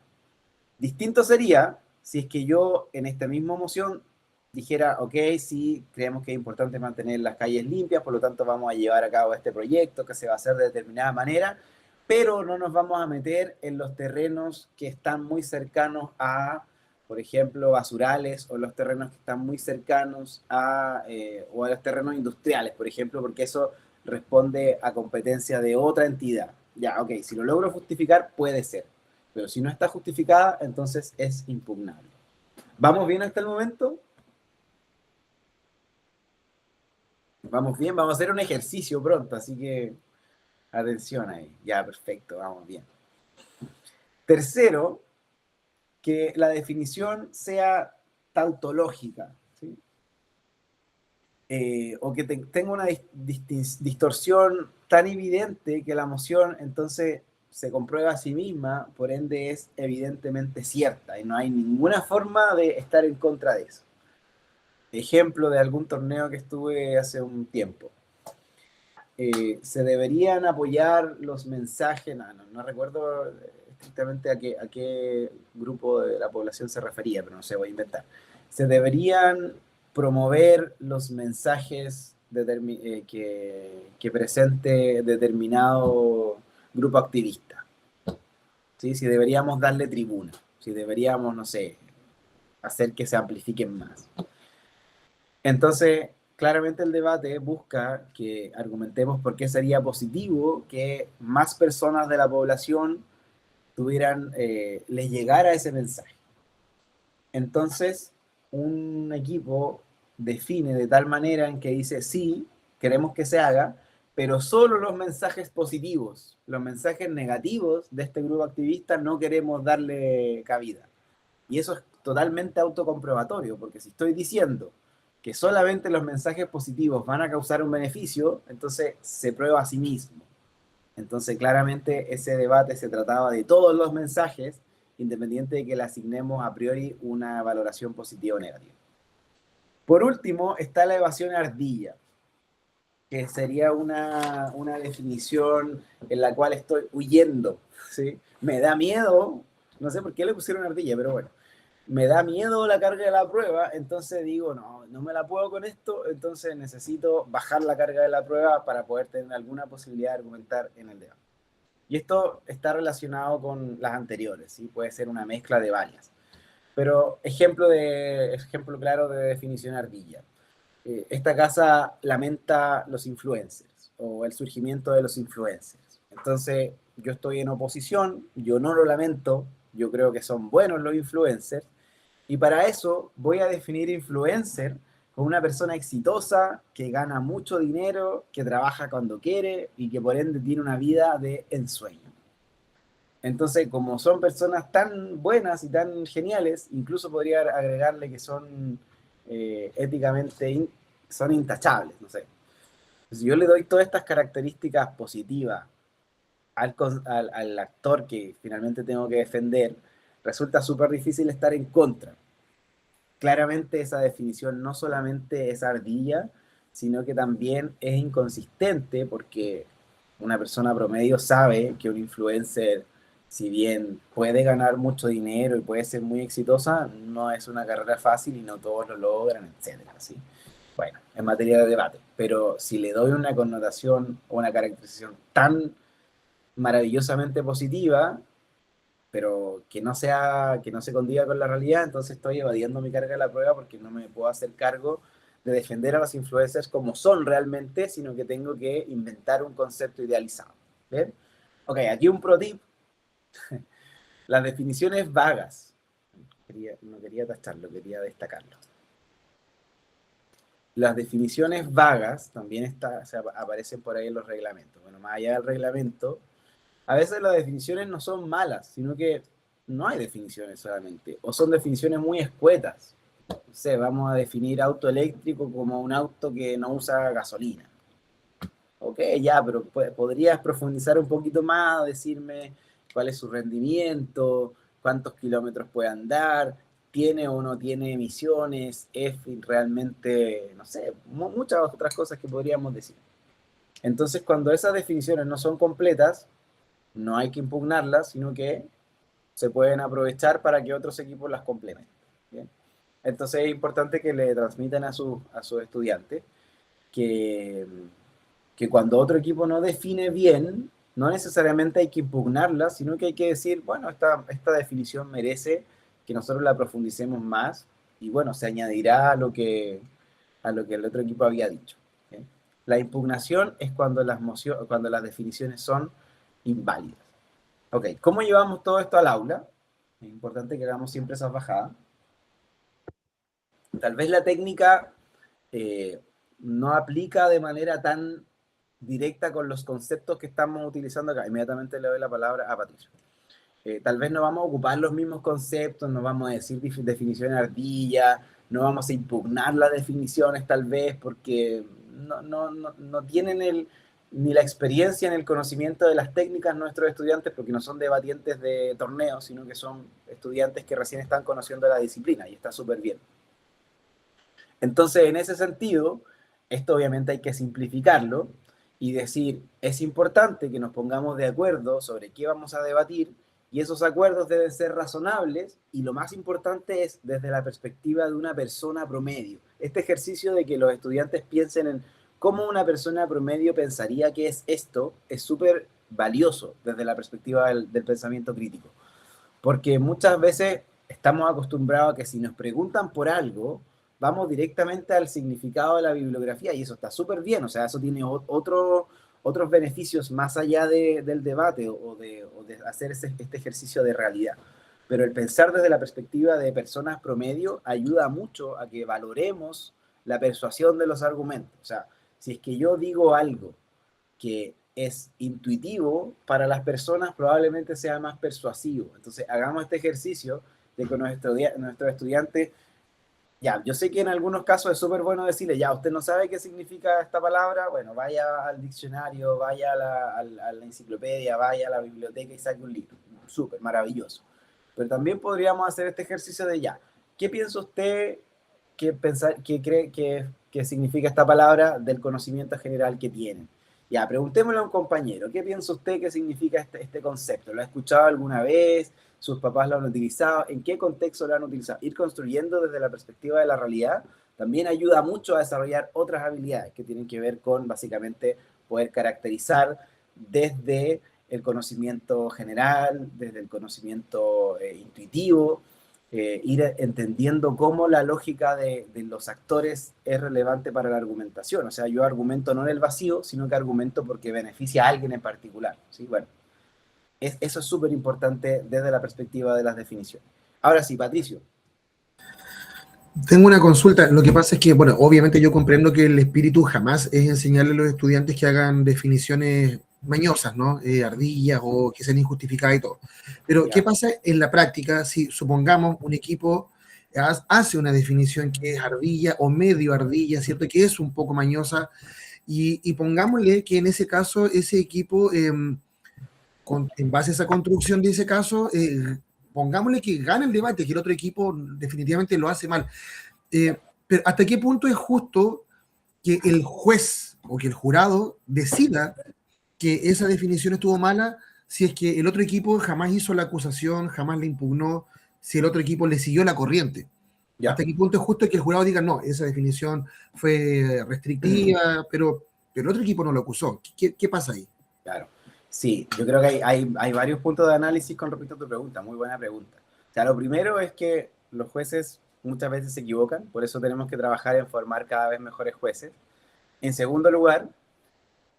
Distinto sería si es que yo en esta misma moción dijera, ok, sí, creemos que es importante mantener las calles limpias, por lo tanto vamos a llevar a cabo este proyecto que se va a hacer de determinada manera, pero no nos vamos a meter en los terrenos que están muy cercanos a, por ejemplo, basurales o los terrenos que están muy cercanos o a los terrenos industriales, por ejemplo, porque eso responde a competencia de otra entidad. Ya, ok, si lo logro justificar, puede ser, pero si no está justificada, entonces es impugnable. ¿Vamos bien hasta el momento? Vamos bien, vamos a hacer un ejercicio pronto, así que atención ahí. Ya, perfecto, vamos bien. Tercero, que la definición sea tautológica, ¿sí? O que tenga una distorsión tan evidente que la moción entonces se comprueba a sí misma, por ende es evidentemente cierta y no hay ninguna forma de estar en contra de eso. Ejemplo de algún torneo que estuve hace un tiempo. Se deberían apoyar los mensajes, no recuerdo estrictamente a qué grupo de la población se refería, pero no sé, voy a inventar. Se deberían promover los mensajes que presente determinado grupo activista. ¿Sí? Si deberíamos darle tribuna, si deberíamos, no sé, hacer que se amplifiquen más. Entonces, claramente el debate busca que argumentemos por qué sería positivo que más personas de la población les llegara ese mensaje. Entonces, un equipo define de tal manera en que dice sí, queremos que se haga, pero solo los mensajes positivos, los mensajes negativos de este grupo activista no queremos darle cabida. Y eso es totalmente autocomprobatorio, porque si estoy diciendo que solamente los mensajes positivos van a causar un beneficio, entonces se prueba a sí mismo. Entonces, claramente ese debate se trataba de todos los mensajes, independiente de que le asignemos a priori una valoración positiva o negativa. Por último, está la evasión ardilla, que sería una definición en la cual estoy huyendo, ¿sí? Me da miedo, no sé por qué le pusieron ardilla, pero bueno, me da miedo la carga de la prueba, entonces digo, no, no me la puedo con esto, entonces necesito bajar la carga de la prueba para poder tener alguna posibilidad de argumentar en el debate. Y esto está relacionado con las anteriores, ¿sí? Puede ser una mezcla de varias. Pero ejemplo claro de definición ardilla. Esta casa lamenta los influencers o el surgimiento de los influencers. Entonces, yo estoy en oposición, yo no lo lamento, yo creo que son buenos los influencers, y para eso voy a definir influencer como una persona exitosa, que gana mucho dinero, que trabaja cuando quiere y que por ende tiene una vida de ensueño. Entonces, como son personas tan buenas y tan geniales, incluso podría agregarle que son éticamente son intachables, no sé. Si yo le doy todas estas características positivas al actor que finalmente tengo que defender, resulta súper difícil estar en contra. Claramente esa definición no solamente es ardilla, sino que también es inconsistente porque una persona promedio sabe que un influencer, si bien puede ganar mucho dinero y puede ser muy exitosa, no es una carrera fácil y no todos lo logran, etcétera, ¿sí? Bueno, en materia de debate, pero si le doy una connotación o una caracterización tan maravillosamente positiva, pero que no se condiga con la realidad, entonces estoy evadiendo mi carga de la prueba porque no me puedo hacer cargo de defender a los influencers como son realmente, sino que tengo que inventar un concepto idealizado. ¿Bien? Ok, aquí un pro tip. Las definiciones vagas. No quería tacharlo, quería destacarlo. Las definiciones vagas también aparecen por ahí en los reglamentos. Bueno, más allá del reglamento, a veces las definiciones no son malas, sino que no hay definiciones solamente, o son definiciones muy escuetas. No sé, vamos a definir auto eléctrico como un auto que no usa gasolina. Ok, ya, pero podrías profundizar un poquito más, decirme cuál es su rendimiento, cuántos kilómetros puede andar, tiene o no tiene emisiones, es realmente, no sé, muchas otras cosas que podríamos decir. Entonces, cuando esas definiciones no son completas, no hay que impugnarlas, sino que se pueden aprovechar para que otros equipos las complementen. ¿Bien? Entonces es importante que le transmitan a sus estudiantes que, que cuando otro equipo no define bien, no necesariamente hay que impugnarla, sino que hay que decir, bueno, esta definición merece que nosotros la profundicemos más y bueno, se añadirá a lo que el otro equipo había dicho. ¿Bien? La impugnación es cuando cuando las definiciones son inválidas. Ok, ¿cómo llevamos todo esto al aula? Es importante que hagamos siempre esas bajadas. Tal vez la técnica no aplica de manera tan directa con los conceptos que estamos utilizando acá. Inmediatamente le doy la palabra a Patricio. Tal vez no vamos a ocupar los mismos conceptos, no vamos a decir definición ardilla, no vamos a impugnar las definiciones tal vez porque no tienen ni la experiencia en el conocimiento de las técnicas nuestros estudiantes porque no son debatientes de torneos, sino que son estudiantes que recién están conociendo la disciplina y está súper bien. Entonces, en ese sentido, esto obviamente hay que simplificarlo y decir, es importante que nos pongamos de acuerdo sobre qué vamos a debatir y esos acuerdos deben ser razonables y lo más importante es desde la perspectiva de una persona promedio. Este ejercicio de que los estudiantes piensen en cómo una persona promedio pensaría que es esto es súper valioso desde la perspectiva del pensamiento crítico. Porque muchas veces estamos acostumbrados a que si nos preguntan por algo, vamos directamente al significado de la bibliografía y eso está súper bien, o sea, eso tiene otros beneficios más allá del debate o de hacer este ejercicio de realidad. Pero el pensar desde la perspectiva de personas promedio ayuda mucho a que valoremos la persuasión de los argumentos. O sea, Si es que yo digo algo que es intuitivo para las personas, probablemente sea más persuasivo. Entonces, hagamos este ejercicio de que nuestros estudiantes, ya, yo sé que en algunos casos es súper bueno decirle, ya, usted no sabe qué significa esta palabra, bueno, vaya al diccionario, vaya a la enciclopedia, vaya a la biblioteca y saque un libro. Súper, maravilloso. Pero también podríamos hacer este ejercicio de, ya, ¿qué piensa usted que cree que significa esta palabra del conocimiento general que tienen? Ya, preguntémosle a un compañero, ¿qué piensa usted que significa este concepto? ¿Lo ha escuchado alguna vez? ¿Sus papás lo han utilizado? ¿En qué contexto lo han utilizado? Ir construyendo desde la perspectiva de la realidad también ayuda mucho a desarrollar otras habilidades que tienen que ver con básicamente poder caracterizar desde el conocimiento general, desde el conocimiento intuitivo, ir entendiendo cómo la lógica de los actores es relevante para la argumentación. O sea, yo argumento no en el vacío, sino que argumento porque beneficia a alguien en particular. ¿Sí? Bueno, eso es súper importante desde la perspectiva de las definiciones. Ahora sí, Patricio. Tengo una consulta. Lo que pasa es que, bueno, obviamente yo comprendo que el espíritu jamás es enseñarle a los estudiantes que hagan definiciones mañosas, ¿no? Ardillas o que sean injustificadas y todo. Pero, ¿qué Ya. pasa en la práctica si, supongamos, un equipo hace una definición que es ardilla o medio ardilla, ¿cierto? Que es un poco mañosa y pongámosle que en ese caso ese equipo, en base a esa construcción de ese caso, pongámosle que gana el debate, que el otro equipo definitivamente lo hace mal. Pero ¿hasta qué punto es justo que el juez o que el jurado decida que esa definición estuvo mala si es que el otro equipo jamás hizo la acusación, jamás la impugnó, si el otro equipo le siguió la corriente? Ya. ¿Hasta qué punto es justo que el jurado diga, no, esa definición fue restrictiva, pero el otro equipo no lo acusó? ¿Qué pasa ahí? Claro. Sí, yo creo que hay varios puntos de análisis con respecto a tu pregunta. Muy buena pregunta. O sea, lo primero es que los jueces muchas veces se equivocan, por eso tenemos que trabajar en formar cada vez mejores jueces. En segundo lugar,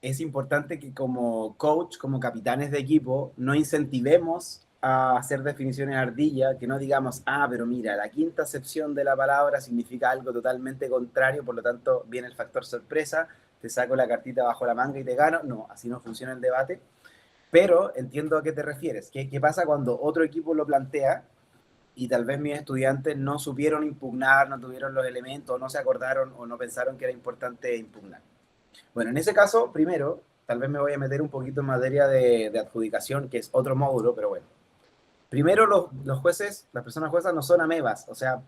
es importante que como coach, como capitanes de equipo, no incentivemos a hacer definiciones ardilla, que no digamos, ah, pero mira, la quinta acepción de la palabra significa algo totalmente contrario, por lo tanto viene el factor sorpresa, te saco la cartita bajo la manga y te gano. No, así no funciona el debate, pero entiendo a qué te refieres. ¿Qué pasa cuando otro equipo lo plantea y tal vez mis estudiantes no supieron impugnar, no tuvieron los elementos, no se acordaron o no pensaron que era importante impugnar? Bueno, en ese caso, primero, tal vez me voy a meter un poquito en materia de adjudicación, que es otro módulo, pero bueno. Primero, los jueces, las personas juezas no son amebas, o sea,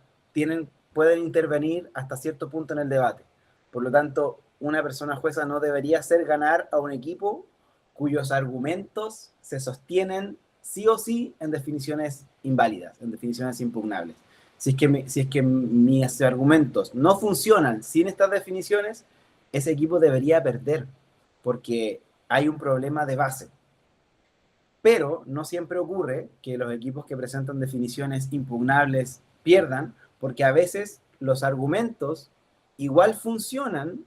pueden intervenir hasta cierto punto en el debate. Por lo tanto, una persona jueza no debería hacer ganar a un equipo cuyos argumentos se sostienen sí o sí en definiciones inválidas, en definiciones impugnables. Si es que mis argumentos no funcionan sin estas definiciones, ese equipo debería perder, porque hay un problema de base. Pero no siempre ocurre que los equipos que presentan definiciones impugnables pierdan, porque a veces los argumentos igual funcionan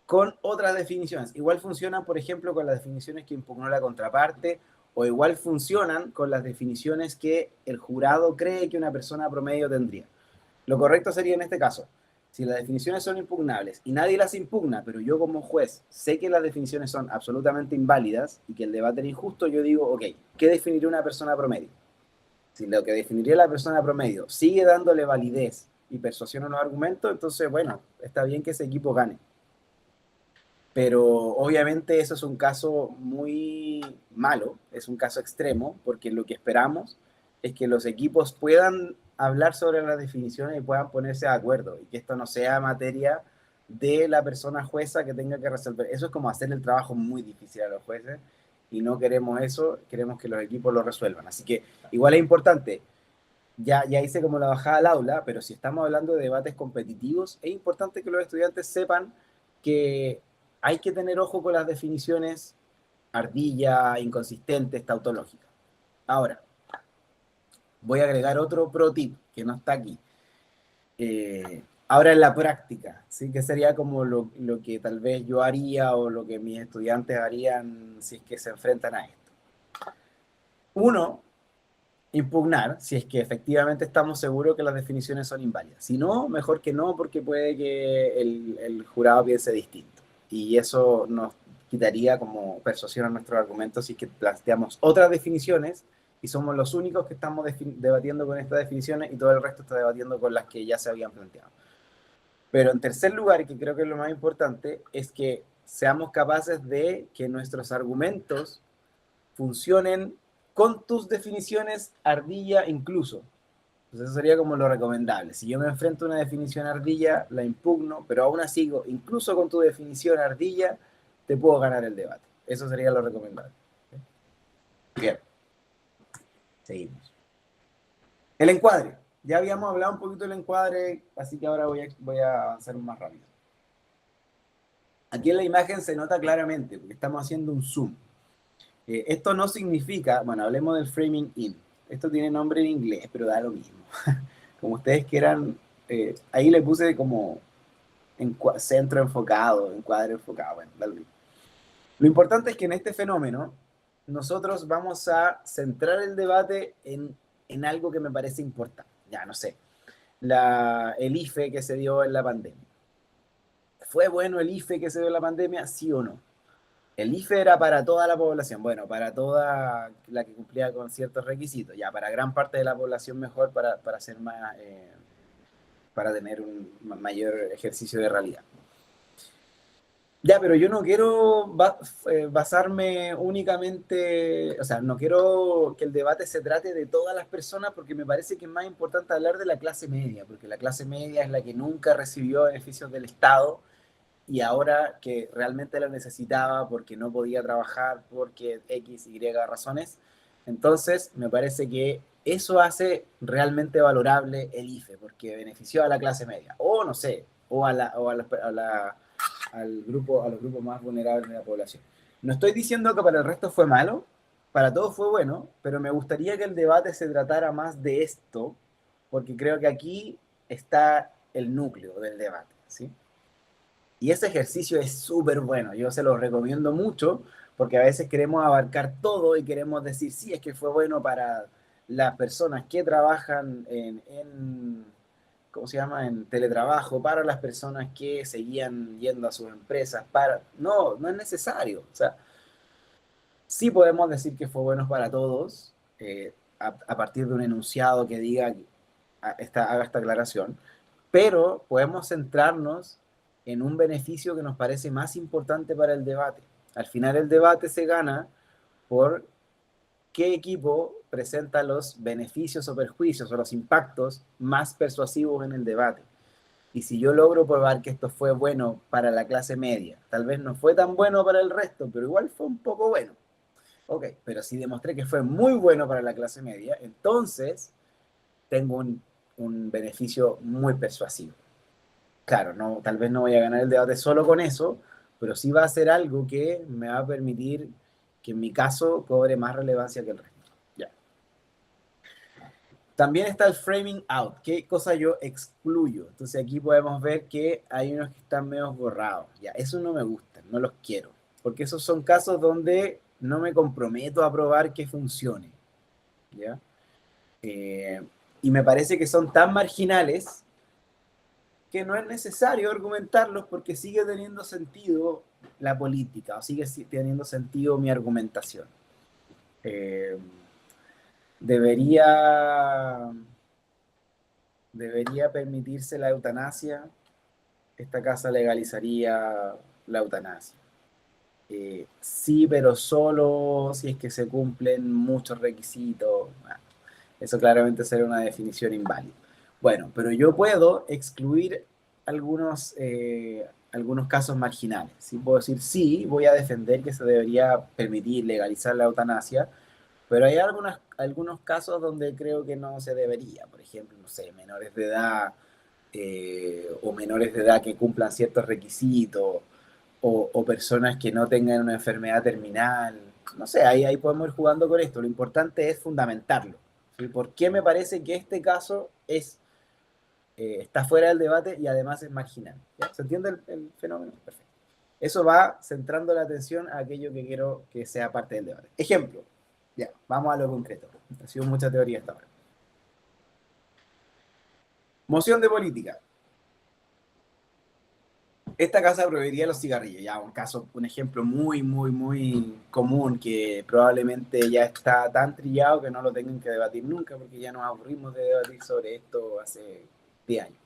con otras definiciones. Igual funcionan, por ejemplo, con las definiciones que impugnó la contraparte, o igual funcionan con las definiciones que el jurado cree que una persona promedio tendría. Lo correcto sería en este caso, si las definiciones son impugnables y nadie las impugna, pero yo como juez sé que las definiciones son absolutamente inválidas y que el debate era injusto, yo digo, ok, ¿qué definiría una persona promedio? Si lo que definiría la persona promedio sigue dándole validez y persuasión a los argumentos, entonces, bueno, está bien que ese equipo gane. Pero obviamente eso es un caso muy malo, es un caso extremo, porque lo que esperamos es que los equipos puedan hablar sobre las definiciones y puedan ponerse de acuerdo, y que esto no sea materia de la persona jueza que tenga que resolver. Eso es como hacer el trabajo muy difícil a los jueces, y no queremos eso, queremos que los equipos lo resuelvan. Así que igual es importante, ya hice como la bajada al aula, pero si estamos hablando de debates competitivos, es importante que los estudiantes sepan que hay que tener ojo con las definiciones ardilla, inconsistentes, tautológicas. Ahora, voy a agregar otro pro tip que no está aquí. Ahora en la práctica, ¿sí? Que sería como lo que tal vez yo haría o lo que mis estudiantes harían si es que se enfrentan a esto. Uno, impugnar si es que efectivamente estamos seguros que las definiciones son inválidas. Si no, mejor que no, porque puede que el jurado piense distinto. y eso nos quitaría como persuasión a nuestros argumentos si es que planteamos otras definiciones y somos los únicos que estamos debatiendo con estas definiciones y todo el resto está debatiendo con las que ya se habían planteado. Pero en tercer lugar, y que creo que es lo más importante, es que seamos capaces de que nuestros argumentos funcionen con tus definiciones ardilla incluso. Pues eso sería como lo recomendable. Si yo me enfrento a una definición ardilla, la impugno, pero aún así, incluso con tu definición ardilla, te puedo ganar el debate. Eso sería lo recomendable. Bien, seguimos. El encuadre. Ya habíamos hablado un poquito del encuadre, así que ahora voy a avanzar más rápido. Aquí en la imagen se nota claramente, porque estamos haciendo un zoom. Esto no significa, bueno, hablemos del framing in. Esto tiene nombre en inglés, pero da lo mismo. Como ustedes quieran, ahí le puse como centro enfocado, encuadre enfocado, bueno, da lo mismo. Lo importante es que en este fenómeno nosotros vamos a centrar el debate en algo que me parece importante. Ya, no sé, el IFE que se dio en la pandemia. ¿Fue bueno el IFE que se dio en la pandemia? ¿Sí o no? El IFE era para toda la población, bueno, para toda la que cumplía con ciertos requisitos, ya para gran parte de la población mejor para ser más, para tener un mayor ejercicio de realidad. Ya, pero yo no quiero basarme únicamente, o sea, no quiero que el debate se trate de todas las personas porque me parece que es más importante hablar de la clase media, porque la clase media es la que nunca recibió beneficios del Estado y ahora que realmente lo necesitaba porque no podía trabajar, porque X, Y razones, entonces me parece que eso hace realmente valorable el IFE, porque benefició a la clase media, o no sé, o a los grupos más vulnerables de la población. No estoy diciendo que para el resto fue malo, para todos fue bueno, pero me gustaría que el debate se tratara más de esto, porque creo que aquí está el núcleo del debate, ¿sí? Y ese ejercicio es súper bueno, yo se lo recomiendo mucho, porque a veces queremos abarcar todo y queremos decir, sí, es que fue bueno para las personas que trabajan ¿cómo se llama?, en teletrabajo, para las personas que seguían yendo a sus empresas, no, no es necesario. O sea, sí podemos decir que fue bueno para todos, a partir de un enunciado que diga, haga esta aclaración, pero podemos centrarnos en un beneficio que nos parece más importante para el debate. Al final el debate se gana por qué equipo presenta los beneficios o perjuicios o los impactos más persuasivos en el debate. Y si yo logro probar que esto fue bueno para la clase media, tal vez no fue tan bueno para el resto, pero igual fue un poco bueno. Ok, pero si demostré que fue muy bueno para la clase media, entonces tengo un beneficio muy persuasivo. Claro, no, tal vez no voy a ganar el debate solo con eso, pero sí va a ser algo que me va a permitir que en mi caso cobre más relevancia que el resto. Ya. También está el framing out. ¿Qué cosa yo excluyo? Entonces aquí podemos ver que hay unos que están medio borrados. Ya, eso no me gusta, no los quiero. Porque esos son casos donde no me comprometo a probar que funcione. ¿Ya? Y me parece que son tan marginales que no es necesario argumentarlos porque sigue teniendo sentido la política o sigue teniendo sentido mi argumentación. Debería permitirse la eutanasia. Esta casa legalizaría la eutanasia. Sí, pero solo si es que se cumplen muchos requisitos. Bueno, eso claramente sería una definición inválida. Bueno, pero yo puedo excluir algunos casos marginales. ¿Sí? Puedo decir, sí, voy a defender que se debería permitir legalizar la eutanasia, pero hay algunos casos donde creo que no se debería. Por ejemplo, no sé, menores de edad o menores de edad que cumplan ciertos requisitos o personas que no tengan una enfermedad terminal. No sé, ahí podemos ir jugando con esto. Lo importante es fundamentarlo. ¿Sí? ¿Por qué me parece que este caso está fuera del debate y además es marginal? ¿Ya? ¿Se entiende el fenómeno? Perfecto. Eso va centrando la atención a aquello que quiero que sea parte del debate. Ejemplo. Ya, vamos a lo concreto. Ha sido mucha teoría hasta ahora. Moción de política. Esta casa prohibiría los cigarrillos, ya un caso, un ejemplo muy, muy, muy común que probablemente ya está tan trillado que no lo tengan que debatir nunca porque ya nos aburrimos de debatir sobre esto hace 10 años.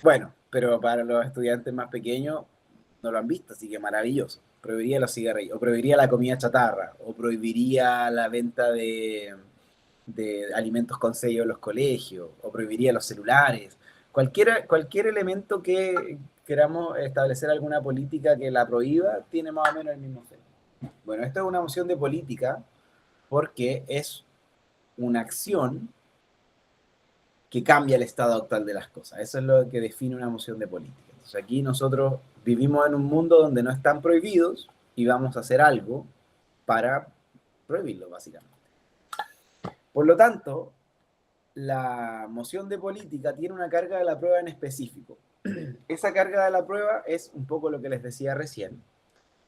Bueno, pero para los estudiantes más pequeños no lo han visto, así que maravilloso. Prohibiría los cigarrillos, o prohibiría la comida chatarra, o prohibiría la venta de alimentos con sello en los colegios, o prohibiría los celulares. Cualquier elemento que queramos establecer alguna política que la prohíba tiene más o menos el mismo efecto. Bueno, esto es una moción de política porque es una acción que cambia el estado actual de las cosas. Eso es lo que define una moción de política. Entonces aquí nosotros vivimos en un mundo donde no están prohibidos y vamos a hacer algo para prohibirlo, básicamente. Por lo tanto, la moción de política tiene una carga de la prueba en específico. Esa carga de la prueba es un poco lo que les decía recién.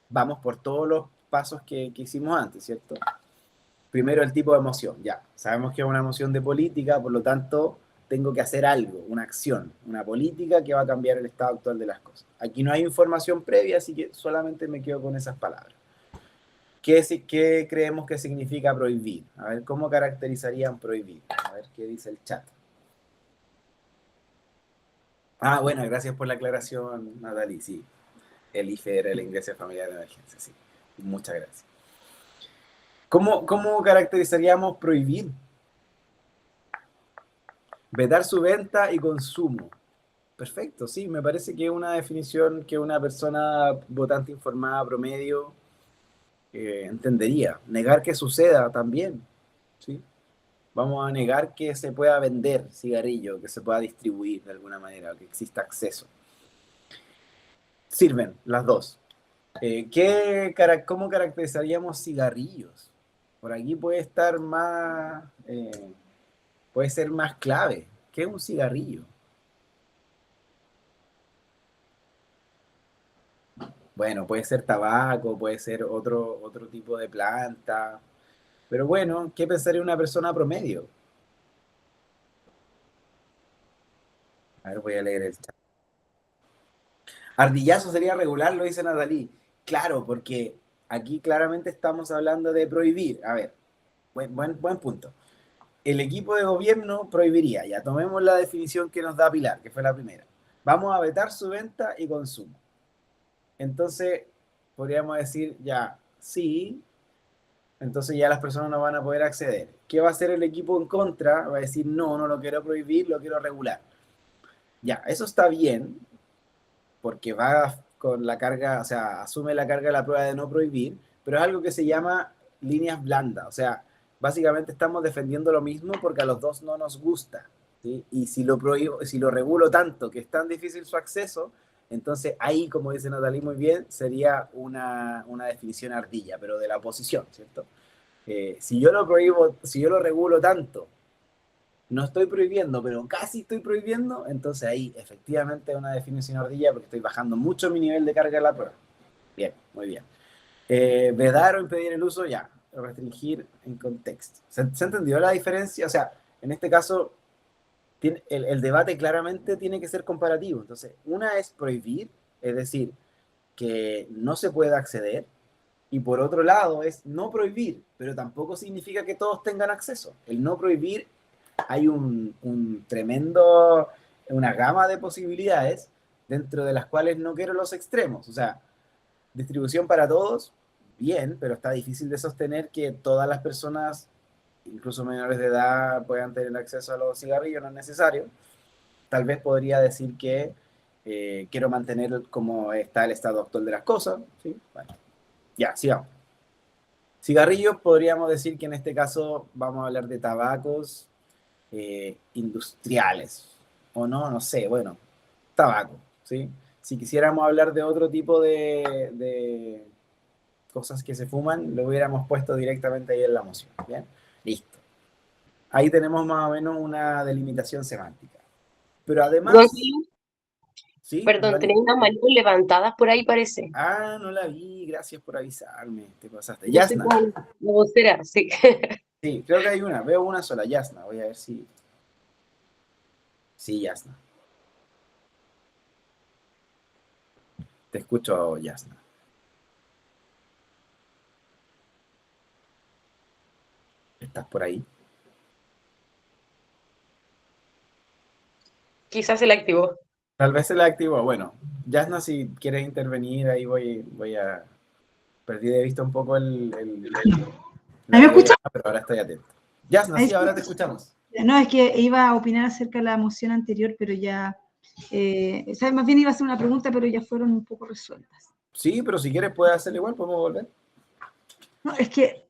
Vamos por todos los pasos que hicimos antes, ¿cierto? Primero el tipo de emoción, ya. Sabemos que es una emoción de política, por lo tanto, tengo que hacer algo, una acción, una política que va a cambiar el estado actual de las cosas. Aquí no hay información previa, así que solamente me quedo con esas palabras. ¿Qué creemos que significa prohibir? A ver, ¿cómo caracterizarían prohibir? A ver qué dice el chat. Ah, bueno, gracias por la aclaración, Natalie. Sí, el IFE era el ingreso familiar de emergencia, sí. Muchas gracias. ¿Cómo caracterizaríamos prohibir? Vetar su venta y consumo. Perfecto, sí, me parece que es una definición que una persona votante informada promedio entendería. Negar que suceda también, ¿sí? Vamos a negar que se pueda vender cigarrillo, que se pueda distribuir de alguna manera, que exista acceso. Sirven las dos. ¿Cómo caracterizaríamos cigarrillos? Por aquí puede estar más, puede ser más clave. ¿Qué es un cigarrillo? Bueno, puede ser tabaco, puede ser otro tipo de planta. Pero bueno, ¿qué pensaría una persona promedio? A ver, voy a leer el chat. Ardillazo sería regular, lo dice Natalie. Claro, porque aquí claramente estamos hablando de prohibir. A ver, buen punto. El equipo de gobierno prohibiría, ya tomemos la definición que nos da Pilar, que fue la primera. Vamos a vetar su venta y consumo. Entonces, podríamos decir ya, sí, entonces ya las personas no van a poder acceder. ¿Qué va a hacer el equipo en contra? Va a decir, no, no lo quiero prohibir, lo quiero regular. Ya, eso está bien, porque va con la carga, o sea, asume la carga de la prueba de no prohibir, pero es algo que se llama líneas blandas, o sea, básicamente estamos defendiendo lo mismo porque a los dos no nos gusta, ¿sí? Y si lo prohíbo, si lo regulo tanto que es tan difícil su acceso, entonces ahí, como dice Natalie muy bien, sería una definición ardilla, pero de la oposición, ¿cierto? Si yo lo prohíbo, si yo lo regulo tanto, no estoy prohibiendo, pero casi estoy prohibiendo, entonces ahí efectivamente es una definición ardilla porque estoy bajando mucho mi nivel de carga de la prueba. Bien, muy bien. Vedar o impedir el uso, ya. Restringir en contexto. ¿Se entendió la diferencia? O sea, en este caso, el debate claramente tiene que ser comparativo. Entonces, una es prohibir, es decir, que no se pueda acceder, y por otro lado es no prohibir, pero tampoco significa que todos tengan acceso. El no prohibir, hay un tremendo, una gama de posibilidades dentro de las cuales no quiero los extremos. O sea, distribución para todos, bien, pero está difícil de sostener que todas las personas, incluso menores de edad, puedan tener acceso a los cigarrillos, no es necesario. Tal vez podría decir que quiero mantener como está el estado actual de las cosas. ¿Sí? Bueno, ya, sigamos. Cigarrillos, podríamos decir que en este caso vamos a hablar de tabacos industriales, o no, no sé, bueno, tabaco, ¿sí? Si quisiéramos hablar de otro tipo de cosas que se fuman, lo hubiéramos puesto directamente ahí en la moción, ¿bien? Listo. Ahí tenemos más o menos una delimitación semántica. Pero además, Gonzalo, ¿sí? perdón, tenés unas manitos levantadas por ahí, parece. Ah, no la vi, gracias por avisarme, te pasaste. No sé Yasna, cuál, la vocera, sí. sí, creo que hay una, veo una sola, Yasna, voy a ver si... Sí, Yasna. Te escucho, Yasna. ¿Estás por ahí? Quizás se la activó. Tal vez se la activó. Bueno, Yasna, si quieres intervenir, ahí voy a... Perdí de vista un poco la ¿Me videollamada, escucha? pero ahora estoy atento. Yasna, Ahí sí, sí. ahora te escuchamos. No, es que iba a opinar acerca de la moción anterior, pero ya, o sea, más bien iba a hacer una pregunta, pero ya fueron un poco resueltas. Sí, pero si quieres puedes hacerlo igual, podemos volver. No, es que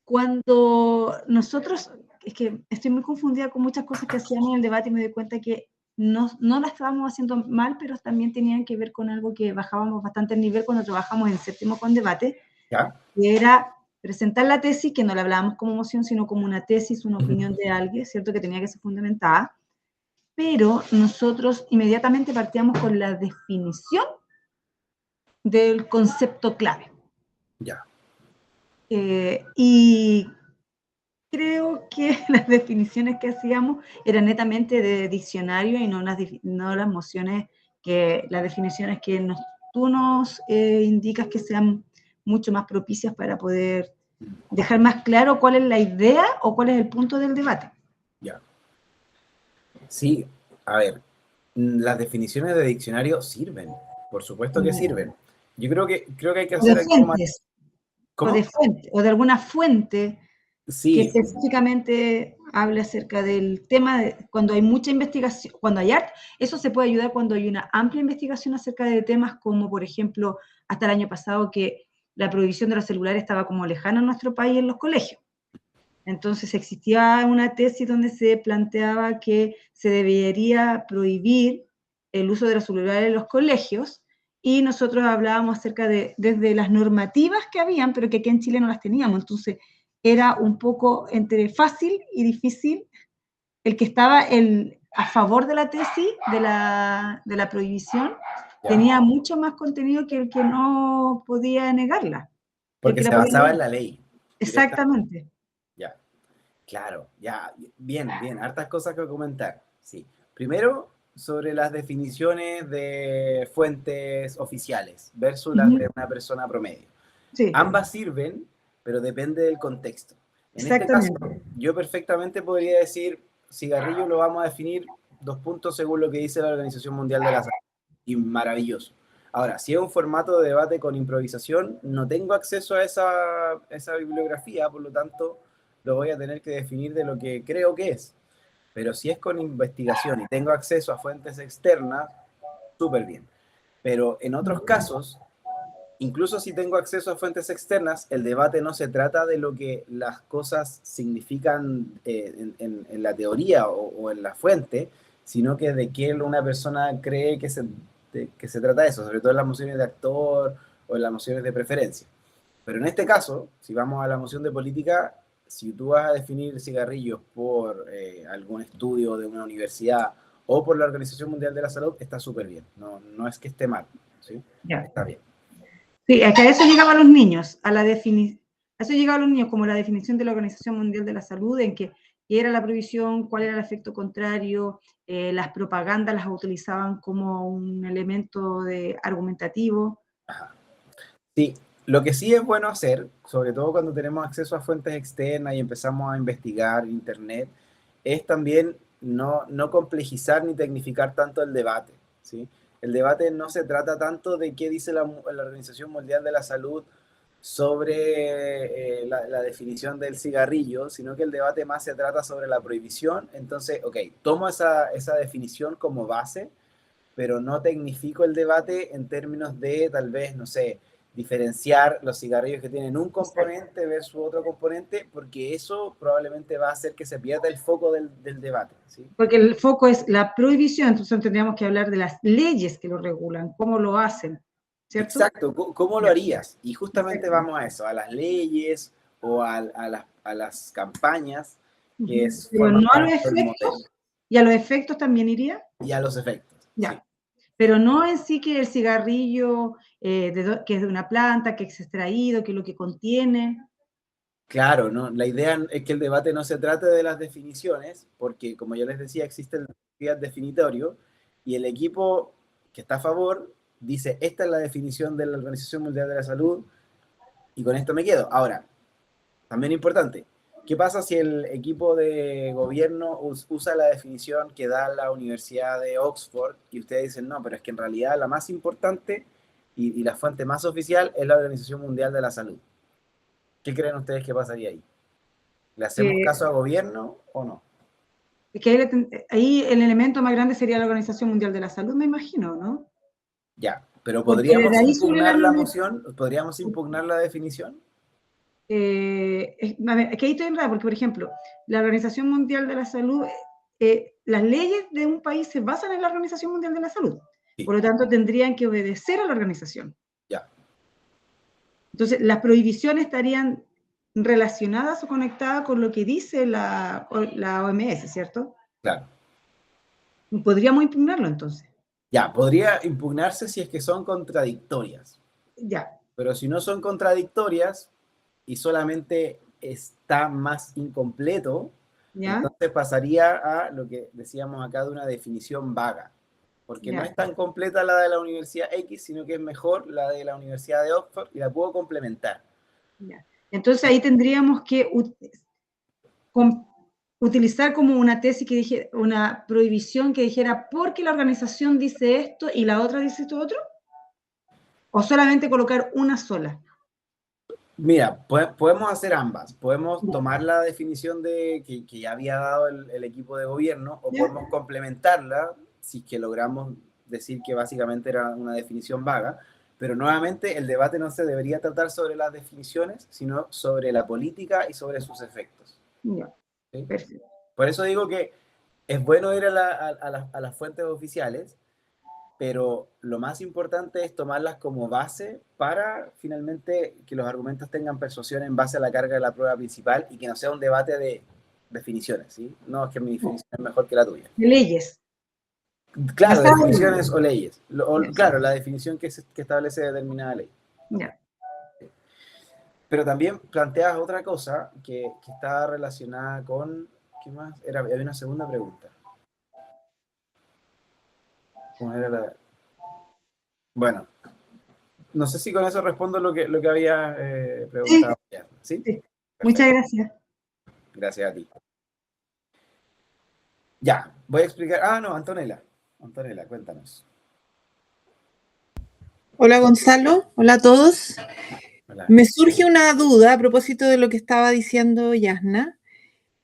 cuando nosotros, es que estoy muy confundida con muchas cosas que hacíamos en el debate y me doy cuenta que no las estábamos haciendo mal, pero también tenían que ver con algo que bajábamos bastante el nivel cuando trabajamos en séptimo con debate, ¿Ya? que era presentar la tesis, que no la hablábamos como moción, sino como una tesis, una opinión de alguien, ¿cierto? Que tenía que ser fundamentada, pero nosotros inmediatamente partíamos con la definición del concepto clave. Ya. Y creo que las definiciones que hacíamos eran netamente de diccionario y no las mociones, las definiciones que tú nos indicas que sean mucho más propicias para poder dejar más claro cuál es la idea o cuál es el punto del debate. Ya. Sí, a ver, las definiciones de diccionario sirven, por supuesto que sirven. Yo creo que hay que O de hacer algo más. fuentes, ¿Cómo? o de alguna fuente que Sí, específicamente hable acerca del tema de cuando hay mucha investigación, cuando hay arte, eso se puede ayudar cuando hay una amplia investigación acerca de temas como, por ejemplo, hasta el año pasado que la prohibición de los celulares estaba como lejana en nuestro país en los colegios. Entonces existía una tesis donde se planteaba que se debería prohibir el uso de los celulares en los colegios y nosotros hablábamos acerca de desde las normativas que habían, pero que aquí en Chile no las teníamos. Entonces era un poco entre fácil y difícil el que estaba a favor de la tesis de la prohibición, ya. tenía mucho más contenido que el que no podía negarla. El Porque que la se podía basaba en negar. la ley. Directamente. Exactamente. Ya. Claro, ya, bien, bien, hartas cosas que comentar. Sí. Primero, sobre las definiciones de fuentes oficiales versus las de una persona promedio. Sí, Ambas sirven, pero depende del contexto. En este caso, exactamente. yo perfectamente podría decir, cigarrillo lo vamos a definir 2 puntos según lo que dice la Organización Mundial de la Salud. Y maravilloso. Ahora, si es un formato de debate con improvisación, no tengo acceso a esa bibliografía, por lo tanto, lo voy a tener que definir de lo que creo que es. Pero si es con investigación y tengo acceso a fuentes externas, súper bien. Pero en otros casos, incluso si tengo acceso a fuentes externas, el debate no se trata de lo que las cosas significan en la teoría o en la fuente, sino que de qué una persona cree que se trata de eso, sobre todo en las mociones de actor o en las mociones de preferencia. Pero en este caso, si vamos a la moción de política, si tú vas a definir cigarrillos por algún estudio de una universidad o por la Organización Mundial de la Salud, está súper bien. No, no es que esté mal, ¿sí? Ya. Está bien. Sí, es que a eso llegaban los niños, a eso llegaban los niños como la definición de la Organización Mundial de la Salud, en que qué era la prohibición, cuál era el efecto contrario, las propagandas las utilizaban como un elemento argumentativo. Ajá. Sí, lo que sí es bueno hacer, sobre todo cuando tenemos acceso a fuentes externas y empezamos a investigar Internet, es también no complejizar ni tecnificar tanto el debate, ¿sí? El debate no se trata tanto de qué dice la Organización Mundial de la Salud sobre la definición del cigarrillo, sino que el debate más se trata sobre la prohibición. Entonces, ok, tomo esa definición como base, pero no tecnifico el debate en términos de tal vez, no sé, diferenciar los cigarrillos que tienen un componente versus otro componente, porque eso probablemente va a hacer que se pierda el foco del debate, ¿sí? Porque el foco es la prohibición, entonces tendríamos que hablar de las leyes que lo regulan, cómo lo hacen, ¿cierto? Exacto, ¿cómo lo harías? Y justamente vamos a eso, a las leyes o a las campañas que Pero forman no a los parte del modelo efectos, y a los efectos también iría. y a los efectos, Ya. sí. Pero no en sí que el cigarrillo, que es de una planta, que es extraído, que lo que contiene. Claro, ¿no? La idea es que el debate no se trate de las definiciones, porque como yo les decía, existe el definitorio y el equipo que está a favor dice, esta es la definición de la Organización Mundial de la Salud, y con esto me quedo. Ahora, también importante, ¿qué pasa si el equipo de gobierno usa la definición que da la Universidad de Oxford y ustedes dicen, no, pero es que en realidad la más importante y la fuente más oficial es la Organización Mundial de la Salud? ¿Qué creen ustedes que pasaría ahí? ¿Le hacemos caso a gobierno o no? Es que ahí el elemento más grande sería la Organización Mundial de la Salud, me imagino, ¿no? Ya, pero Porque ¿podríamos desde ahí surge impugnar la moción? ¿Podríamos impugnar la definición? a ver, es que ahí estoy enredada, porque, por ejemplo, la Organización Mundial de la Salud, las leyes de un país se basan en la Organización Mundial de la Salud. Sí. Por lo tanto, tendrían que obedecer a la organización. Ya. Entonces, las prohibiciones estarían relacionadas o conectadas con lo que dice la OMS, ¿cierto? Claro. Podríamos impugnarlo entonces. Ya, podría impugnarse si es que son contradictorias. Ya. Pero si no son contradictorias y solamente está más incompleto, ¿Ya? entonces pasaría a lo que decíamos acá de una definición vaga. Porque no Ya. es tan completa la de la Universidad X, sino que es mejor la de la Universidad de Oxford y la puedo complementar. Ya. Entonces ahí tendríamos que utilizar como una tesis que dijera, una prohibición que dijera, porque la organización dice esto y la otra dice esto otro, o solamente colocar una sola. Mira, podemos hacer ambas. Podemos tomar la definición que ya había dado el equipo de gobierno o ¿Ya? podemos complementarla si es que logramos decir que básicamente era una definición vaga. Pero nuevamente el debate no se debería tratar sobre las definiciones, sino sobre la política y sobre sus efectos. Ya. ¿Sí? Perfecto. Por eso digo que es bueno ir a las fuentes oficiales, pero lo más importante es tomarlas como base para finalmente que los argumentos tengan persuasión en base a la carga de la prueba principal y que no sea un debate de definiciones, ¿sí? No, es que mi definición es mejor que la tuya. De leyes. Claro, Basado definiciones en... o leyes. Yes. Claro, la definición que establece determinada ley. Ya. Pero también planteas otra cosa que está relacionada con... ¿Qué más? Había una segunda pregunta. ¿Cómo era la...? Bueno, no sé si con eso respondo lo que había preguntado. Sí. ¿Sí? Sí. Muchas gracias. Gracias a ti. Ya, voy a explicar. Ah, no, Antonella. Antonella, cuéntanos. Hola Gonzalo, hola a todos. Hola. Me surge una duda a propósito de lo que estaba diciendo Yasna,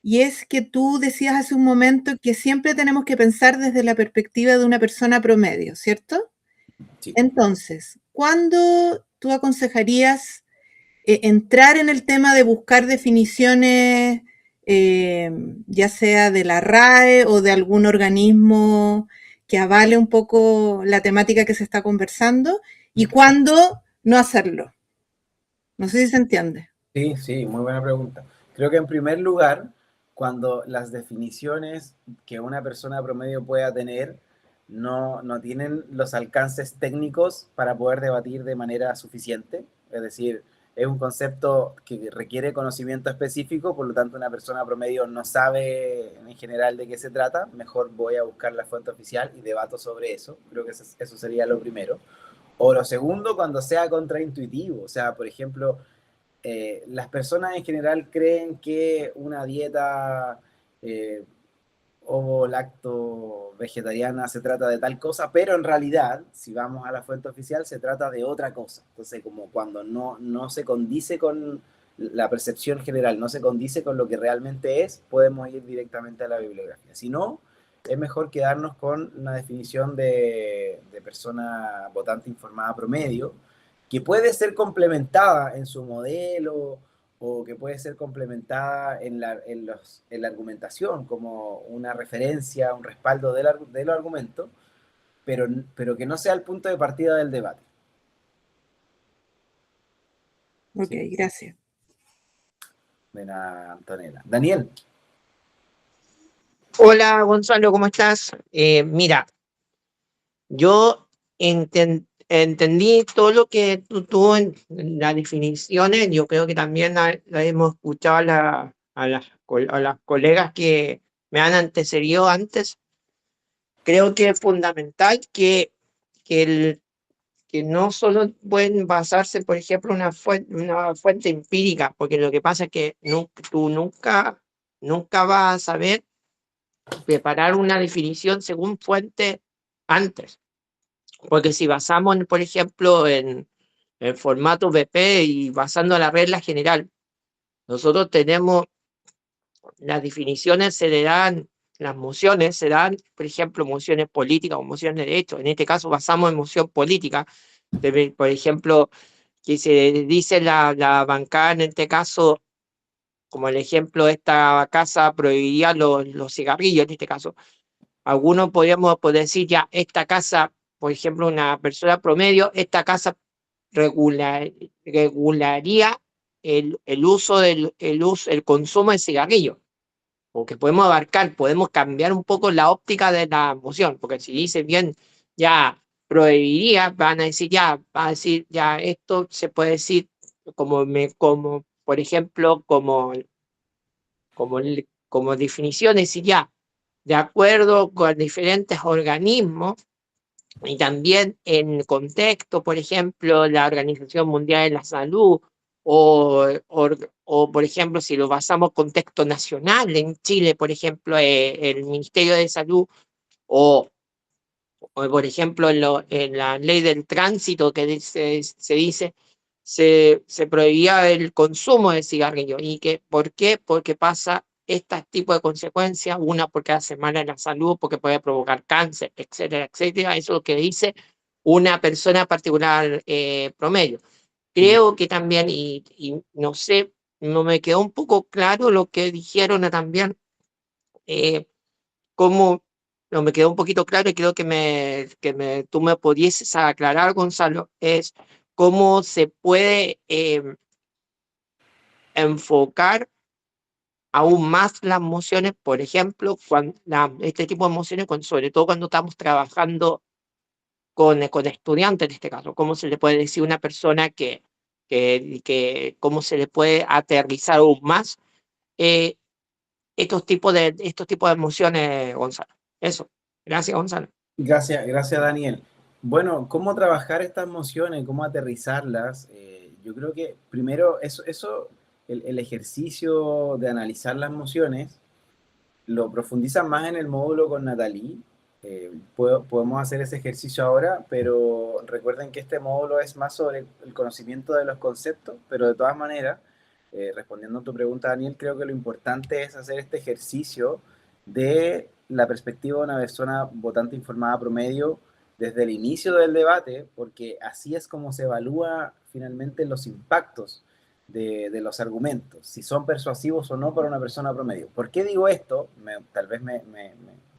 y es que tú decías hace un momento que siempre tenemos que pensar desde la perspectiva de una persona promedio, ¿cierto? Sí. Entonces, ¿cuándo tú aconsejarías entrar en el tema de buscar definiciones, ya sea de la RAE o de algún organismo que avale un poco la temática que se está conversando? ¿Y cuándo no hacerlo? No sé si se entiende. Sí, sí, muy buena pregunta. Creo que en primer lugar, cuando las definiciones que una persona promedio pueda tener no tienen los alcances técnicos para poder debatir de manera suficiente, es decir, es un concepto que requiere conocimiento específico, por lo tanto una persona promedio no sabe en general de qué se trata, mejor voy a buscar la fuente oficial y debato sobre eso. Creo que eso sería lo primero. O lo segundo, cuando sea contraintuitivo, o sea, por ejemplo, las personas en general creen que una dieta ovo-lacto-vegetariana se trata de tal cosa, pero en realidad, si vamos a la fuente oficial, se trata de otra cosa. Entonces, como cuando no se condice con la percepción general, no se condice con lo que realmente es, podemos ir directamente a la bibliografía. Si no, es mejor quedarnos con una definición de persona votante informada promedio, que puede ser complementada en su modelo o que puede ser complementada en la argumentación como una referencia, un respaldo del argumento, pero que no sea el punto de partida del debate. Ok, ¿Sí? gracias. Ven a Antonella. Daniel. Hola Gonzalo, ¿cómo estás? Mira, yo entendí todo lo que tú en las definiciones. Yo creo que también la hemos escuchado a las colegas que me han antecedido antes. Creo que es fundamental que que no solo pueden basarse, por ejemplo, en una fuente empírica, porque lo que pasa es que tú nunca vas a saber preparar una definición según fuente antes. Porque si basamos, por ejemplo, en formato BP y basando la regla general, nosotros tenemos las definiciones, se le dan, las mociones se dan, por ejemplo, mociones políticas o mociones de derecho. En este caso basamos en moción política, por ejemplo, que se dice la bancada, en este caso, como el ejemplo, esta casa prohibiría los cigarrillos, en este caso. Algunos podríamos poder decir ya, esta casa, por ejemplo, una persona promedio, esta casa regularía el uso el consumo de cigarrillos. Porque podemos abarcar, podemos cambiar un poco la óptica de la moción, porque si dicen bien, ya prohibiría, van a decir ya, esto se puede decir como por ejemplo, como definiciones, y ya, de acuerdo con diferentes organismos, y también en contexto, por ejemplo, la Organización Mundial de la Salud, o por ejemplo, si lo basamos en contexto nacional, en Chile, por ejemplo, el Ministerio de Salud, o, por ejemplo, en la ley del tránsito que se dice, se prohibía el consumo de cigarrillos. ¿Y por qué? Porque pasa este tipo de consecuencias, una porque hace mal a la salud, porque puede provocar cáncer, etcétera, etcétera. Eso es lo que dice una persona particular promedio. Creo que también, y no sé, no me quedó un poco claro lo que dijeron también, cómo, no me quedó un poquito claro y creo que tú me pudieses aclarar, Gonzalo, es cómo se puede enfocar aún más las emociones, por ejemplo, este tipo de emociones, sobre todo cuando estamos trabajando con estudiantes en este caso, cómo se le puede decir a una persona cómo se le puede aterrizar aún más eh, estos tipos de emociones, Gonzalo. Eso. Gracias, Gonzalo. Gracias Daniel. Bueno, ¿cómo trabajar estas emociones? ¿Cómo aterrizarlas? Yo creo que primero el ejercicio de analizar las emociones, lo profundizan más en el módulo con Natalie. Podemos hacer ese ejercicio ahora, pero recuerden que este módulo es más sobre el conocimiento de los conceptos, pero de todas maneras, respondiendo a tu pregunta, Daniel, creo que lo importante es hacer este ejercicio de la perspectiva de una persona votante informada promedio desde el inicio del debate, porque así es como se evalúa finalmente los impactos de los argumentos, si son persuasivos o no para una persona promedio. ¿Por qué digo esto? Tal vez me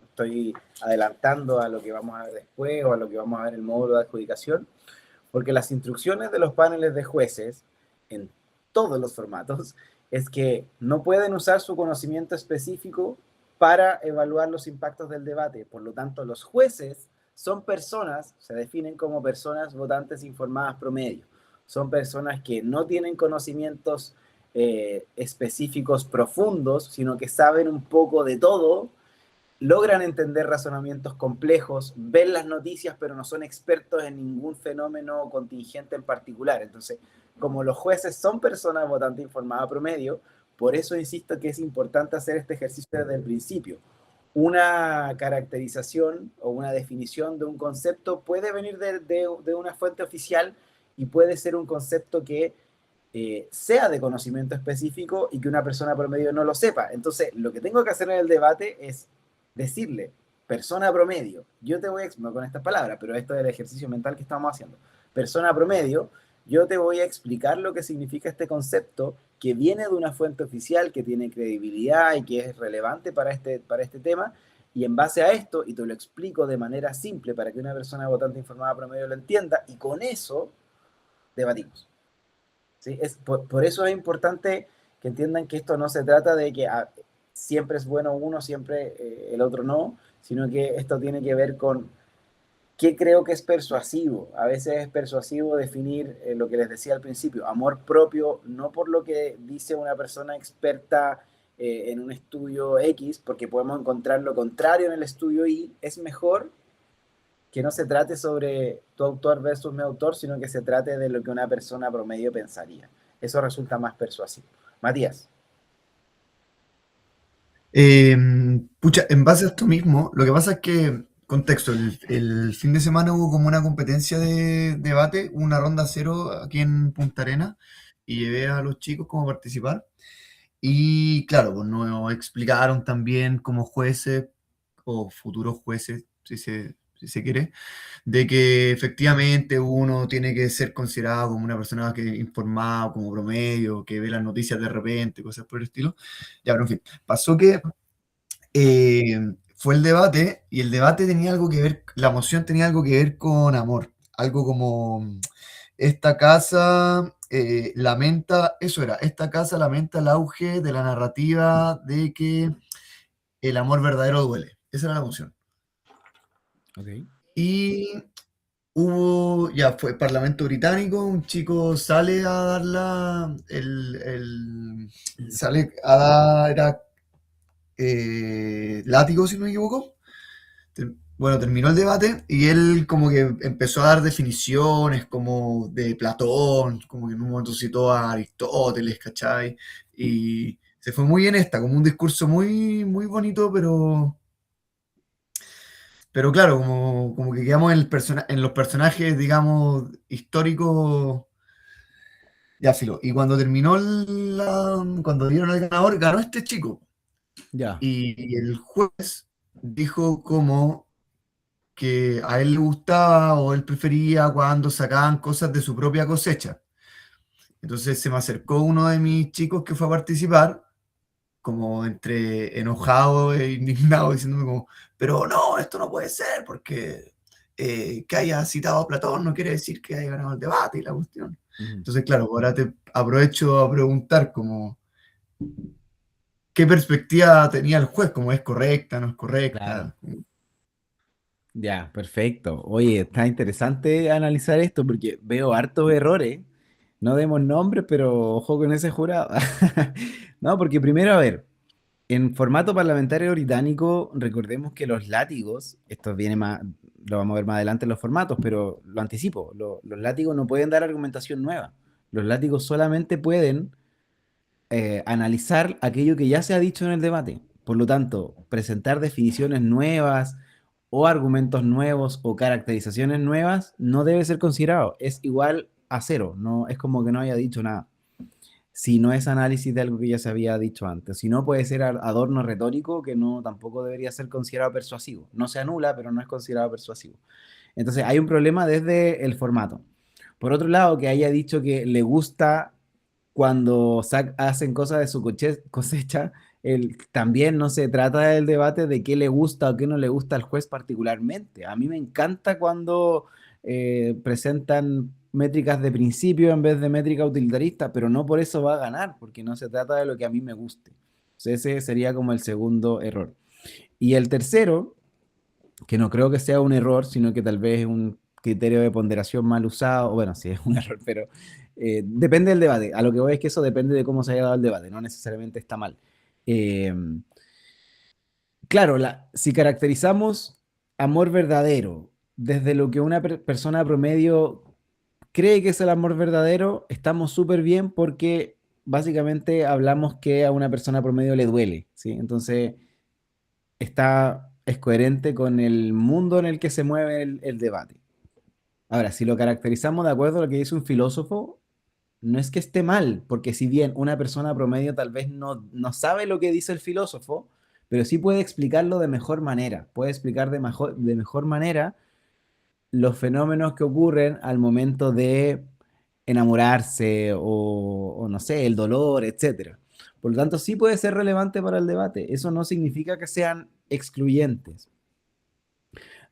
estoy adelantando a lo que vamos a ver después o a lo que vamos a ver en el módulo de adjudicación, porque las instrucciones de los paneles de jueces en todos los formatos es que no pueden usar su conocimiento específico para evaluar los impactos del debate. Por lo tanto, los jueces son personas, se definen como personas votantes informadas promedio. Son personas que no tienen conocimientos específicos profundos, sino que saben un poco de todo, logran entender razonamientos complejos, ven las noticias, pero no son expertos en ningún fenómeno contingente en particular. Entonces, como los jueces son personas votantes informadas promedio, por eso insisto que es importante hacer este ejercicio desde el principio. Una caracterización o una definición de un concepto puede venir de una fuente oficial y puede ser un concepto que sea de conocimiento específico y que una persona promedio no lo sepa. Entonces, lo que tengo que hacer en el debate es decirle, persona promedio, yo te voy a, no con estas palabras, pero esto es el ejercicio mental que estamos haciendo, persona promedio, yo te voy a explicar lo que significa este concepto que viene de una fuente oficial, que tiene credibilidad y que es relevante para este tema, y en base a esto, y te lo explico de manera simple para que una persona votante informada promedio lo entienda, y con eso debatimos. ¿Sí? Por eso es importante que entiendan que esto no se trata de que siempre es bueno uno, siempre el otro no, sino que esto tiene que ver con qué creo que es persuasivo. A veces es persuasivo definir lo que les decía al principio, amor propio, no por lo que dice una persona experta en un estudio X, porque podemos encontrar lo contrario en el estudio Y, es mejor que no se trate sobre tu autor versus mi autor, sino que se trate de lo que una persona promedio pensaría. Eso resulta más persuasivo. Matías. Pucha, en base a esto mismo, lo que pasa es que, contexto, el fin de semana hubo como una competencia de debate, una ronda cero aquí en Punta Arenas, y llevé a los chicos como a participar. Y claro, pues nos explicaron también como jueces o futuros jueces, si se quiere, de que efectivamente uno tiene que ser considerado como una persona que informada, como promedio, que ve las noticias de repente, cosas por el estilo. Ya, pero en fin, pasó que fue el debate y el debate tenía algo que ver, la moción tenía algo que ver con amor, algo como esta casa lamenta, eso era, esta casa lamenta el auge de la narrativa de que el amor verdadero duele. Esa era la moción. Okay. Y ya fue Parlamento Británico, un chico sale a dar sale a dar, era látigo, si no me equivoco. Bueno, terminó el debate y él como que empezó a dar definiciones como de Platón, como que en un momento citó a Aristóteles, ¿cachai? Y se fue muy en esta, como un discurso muy, muy bonito, pero claro, como que quedamos en los personajes, digamos, históricos, ya filo. Y cuando terminó cuando dieron al ganador, ganó este chico. Ya. Y el juez dijo como que a él le gustaba o él prefería cuando sacaban cosas de su propia cosecha. Entonces se me acercó uno de mis chicos que fue a participar, como entre enojado e indignado, diciéndome como, pero no, esto no puede ser, porque que haya citado a Platón no quiere decir que haya ganado el debate y la cuestión. Entonces, claro, ahora te aprovecho a preguntar como, ¿qué perspectiva tenía el juez? ¿Cómo es correcta, no es Claro. correcta? Ya, perfecto. Oye, está interesante analizar esto porque veo hartos errores. No demos nombres, pero ojo con ese jurado. No, porque primero, a ver, en formato parlamentario británico, recordemos que los látigos, esto viene más, lo vamos a ver más adelante en los formatos, pero lo anticipo, los látigos no pueden dar argumentación nueva. Los látigos solamente pueden analizar aquello que ya se ha dicho en el debate. Por lo tanto, presentar definiciones nuevas o argumentos nuevos o caracterizaciones nuevas no debe ser considerado. Es igual a cero, no es como que no haya dicho nada. Si no es análisis de algo que ya se había dicho antes, si no puede ser adorno retórico que no tampoco debería ser considerado persuasivo. No se anula, pero no es considerado persuasivo. Entonces hay un problema desde el formato. Por otro lado, que haya dicho que le gusta cuando hacen cosas de su cosecha, también no se trata del debate de qué le gusta o qué no le gusta al juez particularmente. A mí me encanta cuando presentan métricas de principio en vez de métrica utilitarista, pero no por eso va a ganar, porque no se trata de lo que a mí me guste. Entonces ese sería como el segundo error. Y el tercero, que no creo que sea un error, sino que tal vez es un criterio de ponderación mal usado, bueno, sí es un error, pero depende del debate. A lo que voy es que eso depende de cómo se haya dado el debate, no necesariamente está mal. Eh, claro, si caracterizamos amor verdadero desde lo que una persona promedio cree que es el amor verdadero, estamos súper bien porque básicamente hablamos que a una persona promedio le duele, ¿sí? Entonces es coherente con el mundo en el que se mueve el debate. Ahora, si lo caracterizamos de acuerdo a lo que dice un filósofo, no es que esté mal, porque si bien una persona promedio tal vez no sabe lo que dice el filósofo, pero sí puede explicarlo de mejor manera, puede explicar de mejor manera los fenómenos que ocurren al momento de enamorarse o no sé, el dolor, etcétera. Por lo tanto, sí puede ser relevante para el debate. Eso no significa que sean excluyentes.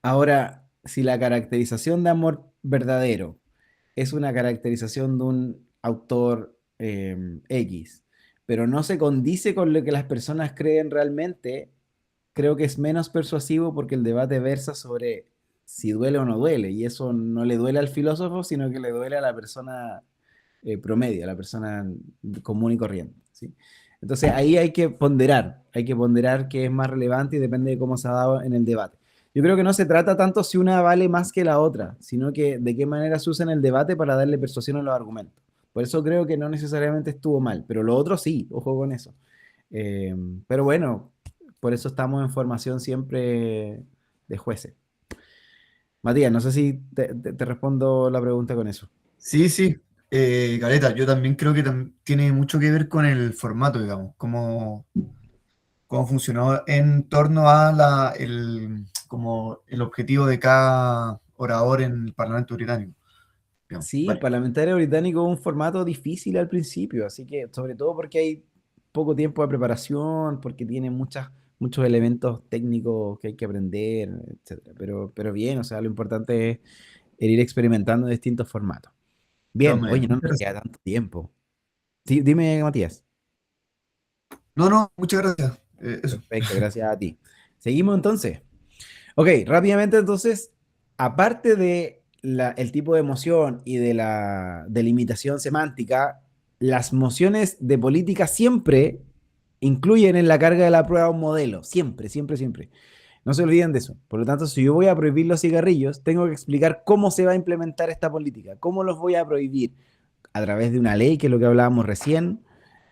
Ahora, si la caracterización de amor verdadero es una caracterización de un autor X, pero no se condice con lo que las personas creen realmente, creo que es menos persuasivo porque el debate versa sobre si duele o no duele, y eso no le duele al filósofo, sino que le duele a la persona promedio, a la persona común y corriente, ¿sí? Entonces ahí hay que ponderar qué es más relevante y depende de cómo se ha dado en el debate. Yo creo que no se trata tanto si una vale más que la otra, sino que de qué manera se usa en el debate para darle persuasión a los argumentos. Por eso creo que no necesariamente estuvo mal, pero lo otro sí, ojo con eso. Eh, pero bueno, por eso estamos en formación siempre de jueces. Matías, no sé si te respondo la pregunta con eso. Sí, sí, Caleta, yo también creo que tiene mucho que ver con el formato, digamos, cómo funcionó en torno a como el objetivo de cada orador en el Parlamento británico. Digamos. Sí, el Vale. parlamentario británico es un formato difícil al principio, así que sobre todo porque hay poco tiempo de preparación, porque tiene muchos elementos técnicos que hay que aprender, etcétera. Pero bien, o sea, lo importante es el ir experimentando distintos formatos. De todas Bien, maneras, oye, no muchas nos gracias. queda tanto tiempo. Sí, dime, Matías. No, no, muchas gracias. Eso. Perfecto, gracias a ti. Seguimos entonces. Ok, rápidamente entonces, aparte de el tipo de emoción y de la delimitación semántica, las mociones de política siempre incluyen en la carga de la prueba un modelo, siempre, siempre, siempre. No se olviden de eso. Por lo tanto, si yo voy a prohibir los cigarrillos, tengo que explicar cómo se va a implementar esta política, cómo los voy a prohibir a través de una ley, que es lo que hablábamos recién.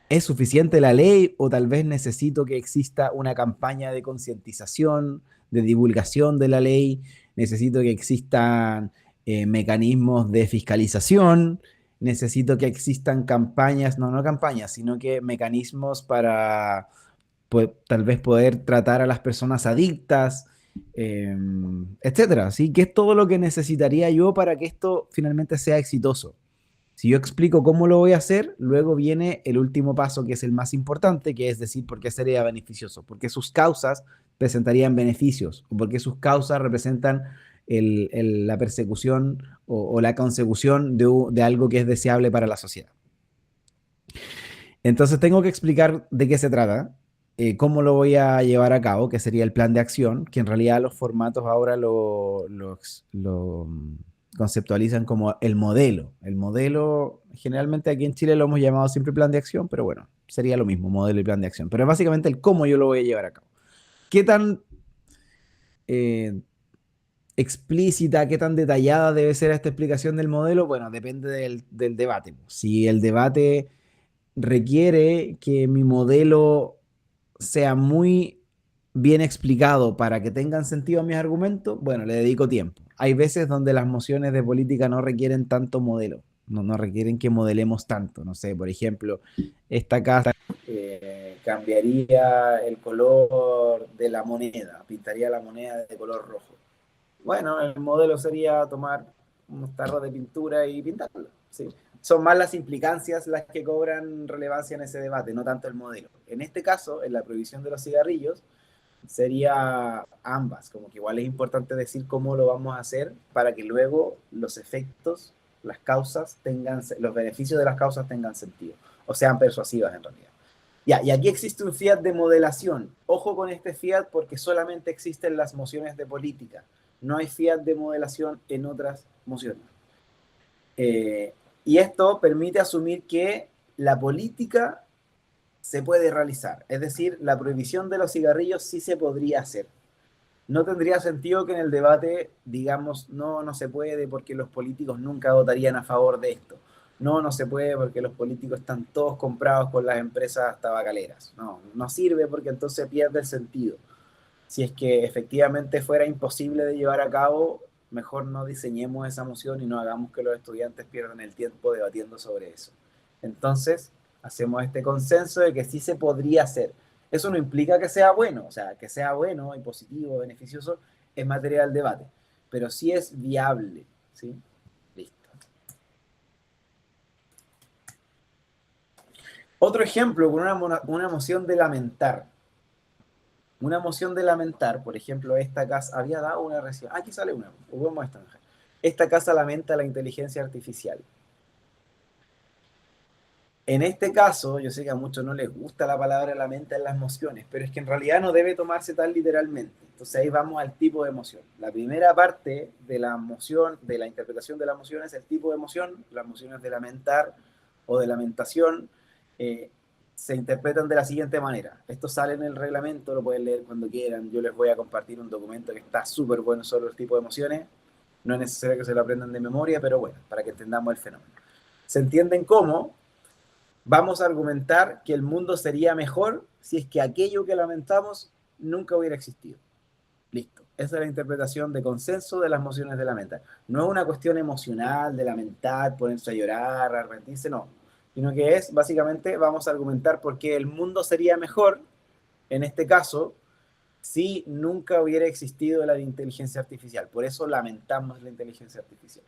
¿Es suficiente la ley o tal vez necesito que exista una campaña de concientización, de divulgación de la ley? Necesito que existan mecanismos de fiscalización, necesito que existan campañas, no campañas, sino que mecanismos para pues, tal vez poder tratar a las personas adictas, etcétera. ¿Sí? ¿Qué es todo lo que necesitaría yo para que esto finalmente sea exitoso? Si yo explico cómo lo voy a hacer, luego viene el último paso, que es el más importante, que es decir por qué sería beneficioso, porque sus causas presentarían beneficios, o porque sus causas representan la persecución o la consecución de algo que es deseable para la sociedad. Entonces tengo que explicar de qué se trata, cómo lo voy a llevar a cabo, que sería el plan de acción, que en realidad los formatos ahora lo conceptualizan como el modelo. El modelo, generalmente aquí en Chile lo hemos llamado siempre plan de acción, pero bueno, sería lo mismo, modelo y plan de acción. Pero es básicamente el cómo yo lo voy a llevar a cabo. ¿Qué tan eh, explícita, qué tan detallada debe ser esta explicación del modelo? Bueno, depende del debate. Si el debate requiere que mi modelo sea muy bien explicado para que tengan sentido mis argumentos, bueno, le dedico tiempo. Hay veces donde las mociones de política no requieren tanto modelo, no requieren que modelemos tanto. No sé, por ejemplo, esta casa cambiaría el color de la moneda, pintaría la moneda de color rojo. Bueno, el modelo sería tomar unos tarros de pintura y pintarlo, ¿sí? Son más las implicancias las que cobran relevancia en ese debate, no tanto el modelo. En este caso, en la prohibición de los cigarrillos, sería ambas, como que igual es importante decir cómo lo vamos a hacer para que luego los efectos, las causas tengan, los beneficios de las causas tengan sentido, o sean persuasivas en realidad. Ya, y aquí existe un fiat de modelación. Ojo con este fiat porque solamente existen las mociones de política. No hay fiat de modelación en otras mociones. Y esto permite asumir que la política se puede realizar. Es decir, la prohibición de los cigarrillos sí se podría hacer. No tendría sentido que en el debate digamos, no se puede porque los políticos nunca votarían a favor de esto. No se puede porque los políticos están todos comprados con las empresas tabacaleras. No sirve porque entonces pierde el sentido. Si es que efectivamente fuera imposible de llevar a cabo, mejor no diseñemos esa moción y no hagamos que los estudiantes pierdan el tiempo debatiendo sobre eso. Entonces, hacemos este consenso de que sí se podría hacer. Eso no implica que sea bueno, o sea, que sea bueno y positivo, beneficioso, es materia del debate, pero sí es viable, ¿sí? Listo. Otro ejemplo con una moción de lamentar. Una moción de lamentar, por ejemplo, esta casa había dado una recién. Aquí sale una. Vamos a esta. Esta casa lamenta la inteligencia artificial. En este caso, yo sé que a muchos no les gusta la palabra lamenta en las mociones, pero es que en realidad no debe tomarse tan literalmente. Entonces ahí vamos al tipo de emoción. La primera parte de la moción, de la interpretación de la moción, es el tipo de emoción. Las mociones de lamentar o de lamentación se interpretan de la siguiente manera. Esto sale en el reglamento, lo pueden leer cuando quieran. Yo les voy a compartir un documento que está súper bueno sobre el tipo de emociones. No es necesario que se lo aprendan de memoria, pero bueno, para que entendamos el fenómeno. Se entienden cómo vamos a argumentar que el mundo sería mejor si es que aquello que lamentamos nunca hubiera existido. Listo. Esa es la interpretación de consenso de las emociones de la mente. No es una cuestión emocional de lamentar, ponerse a llorar, arrepentirse, no. Sino que es, básicamente, vamos a argumentar por qué el mundo sería mejor, en este caso, si nunca hubiera existido la inteligencia artificial. Por eso lamentamos la inteligencia artificial.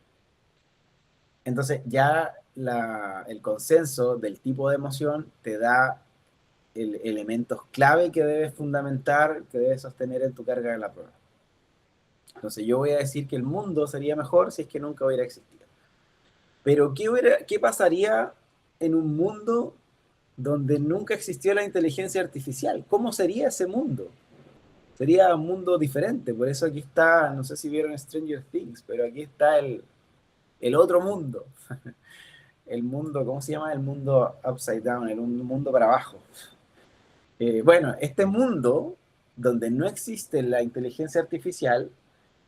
Entonces, ya el consenso del tipo de emoción te da elementos clave que debes fundamentar, que debes sostener en tu carga de la prueba. Entonces yo voy a decir que el mundo sería mejor si es que nunca hubiera existido. Pero ¿qué pasaría en un mundo donde nunca existió la inteligencia artificial? ¿Cómo sería ese mundo? Sería un mundo diferente. Por eso aquí está, no sé si vieron Stranger Things, pero aquí está el otro mundo. El mundo, ¿cómo se llama? El mundo upside down, el mundo para abajo. Bueno, este mundo donde no existe la inteligencia artificial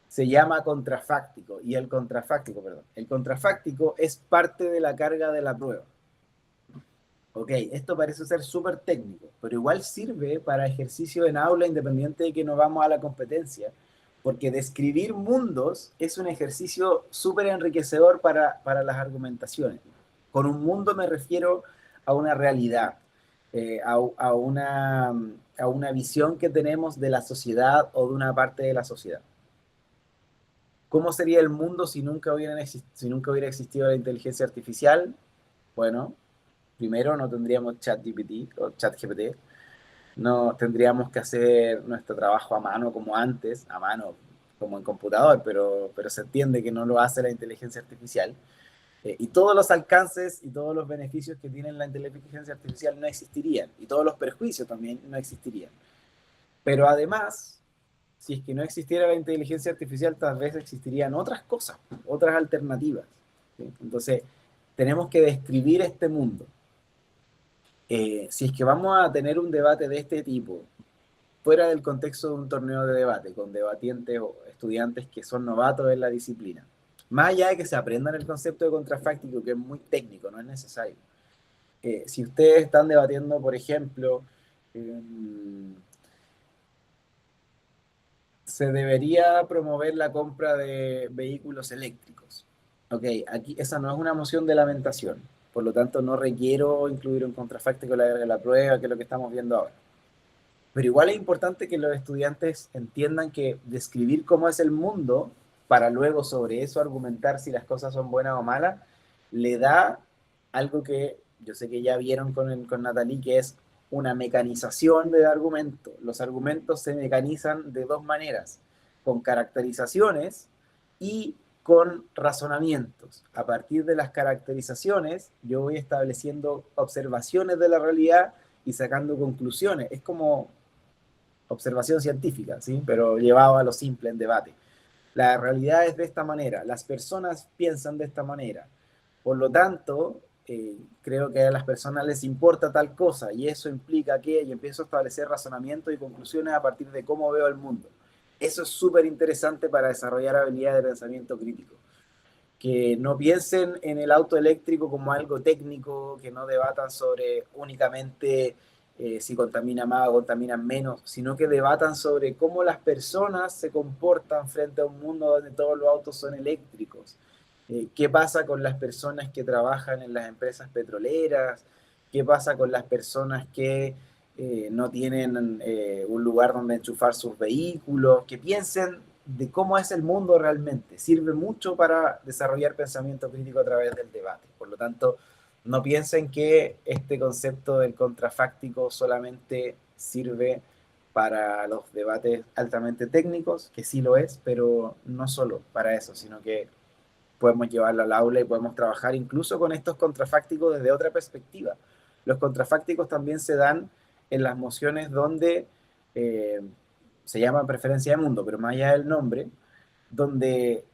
se llama contrafáctico, y el contrafáctico es parte de la carga de la prueba. Ok, esto parece ser súper técnico, pero igual sirve para ejercicio en aula independiente de que no vamos a la competencia, porque describir mundos es un ejercicio súper enriquecedor para las argumentaciones. Con un mundo me refiero a una realidad, a una visión que tenemos de la sociedad o de una parte de la sociedad. ¿Cómo sería el mundo si nunca hubiera existido la inteligencia artificial? Bueno, primero no tendríamos ChatGPT o ChatGPT, no tendríamos que hacer nuestro trabajo a mano como antes, a mano como en computador, pero se entiende que no lo hace la inteligencia artificial. Y todos los alcances y todos los beneficios que tiene la inteligencia artificial no existirían, y todos los perjuicios también no existirían. Pero además, si es que no existiera la inteligencia artificial, tal vez existirían otras cosas, otras alternativas. ¿Sí? Entonces, tenemos que describir este mundo. Si es que vamos a tener un debate de este tipo, fuera del contexto de un torneo de debate, con debatientes o estudiantes que son novatos en la disciplina, más allá de que se aprendan el concepto de contrafáctico, que es muy técnico, no es necesario. Si ustedes están debatiendo, por ejemplo, se debería promover la compra de vehículos eléctricos. Ok, aquí esa no es una moción de lamentación, por lo tanto no requiero incluir un contrafáctico en la prueba, que es lo que estamos viendo ahora. Pero igual es importante que los estudiantes entiendan que describir cómo es el mundo para luego sobre eso argumentar si las cosas son buenas o malas, le da algo que yo sé que ya vieron con Natalie, que es una mecanización del argumento. Los argumentos se mecanizan de dos maneras, con caracterizaciones y con razonamientos. A partir de las caracterizaciones, yo voy estableciendo observaciones de la realidad y sacando conclusiones. Es como observación científica, ¿sí? Pero llevado a lo simple en debate. La realidad es de esta manera, las personas piensan de esta manera. Por lo tanto, creo que a las personas les importa tal cosa y eso implica que yo empiezo a establecer razonamientos y conclusiones a partir de cómo veo el mundo. Eso es súper interesante para desarrollar habilidades de pensamiento crítico. Que no piensen en el auto eléctrico como algo técnico, que no debatan sobre únicamente si contamina más o contamina menos, sino que debatan sobre cómo las personas se comportan frente a un mundo donde todos los autos son eléctricos. ¿Qué pasa con las personas que trabajan en las empresas petroleras? ¿Qué pasa con las personas que no tienen un lugar donde enchufar sus vehículos? Que piensen de cómo es el mundo realmente. Sirve mucho para desarrollar pensamiento crítico a través del debate. Por lo tanto, no piensen que este concepto del contrafáctico solamente sirve para los debates altamente técnicos, que sí lo es, pero no solo para eso, sino que podemos llevarlo al aula y podemos trabajar incluso con estos contrafácticos desde otra perspectiva. Los contrafácticos también se dan en las mociones donde se llama preferencia de mundo, pero más allá del nombre, donde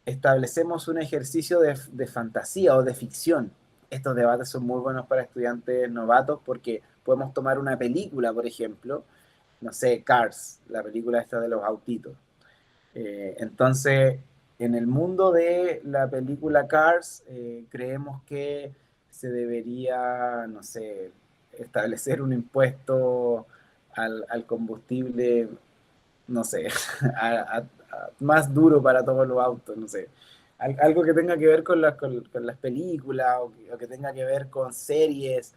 establecemos un ejercicio de fantasía o de ficción. estos debates son muy buenos para estudiantes novatos porque podemos tomar una película, por ejemplo, no sé, Cars, la película esta de los autitos. Entonces, en el mundo de la película Cars, creemos que se debería, no sé, establecer un impuesto al combustible, no sé, más duro para todos los autos, no sé. Algo que tenga que ver con las películas o que tenga que ver con series.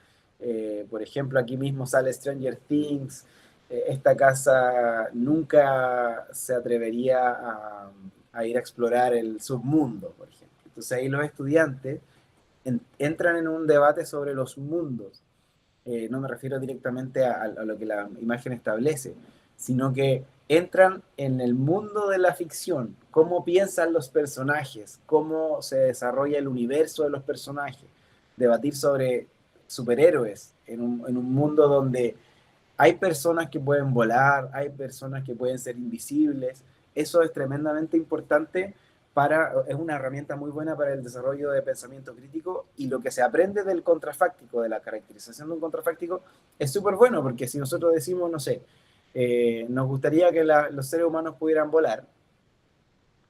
Por ejemplo, aquí mismo sale Stranger Things. Esta casa nunca se atrevería a ir a explorar el submundo, por ejemplo. Entonces ahí los estudiantes entran en un debate sobre los mundos. No me refiero directamente a lo que la imagen establece, sino que entran en el mundo de la ficción, cómo piensan los personajes, cómo se desarrolla el universo de los personajes, debatir sobre superhéroes en un mundo donde hay personas que pueden volar, hay personas que pueden ser invisibles. Eso es tremendamente importante es una herramienta muy buena para el desarrollo de pensamiento crítico, y lo que se aprende del contrafáctico, de la caracterización de un contrafáctico, es súper bueno, porque si nosotros decimos, no sé, nos gustaría que los seres humanos pudieran volar,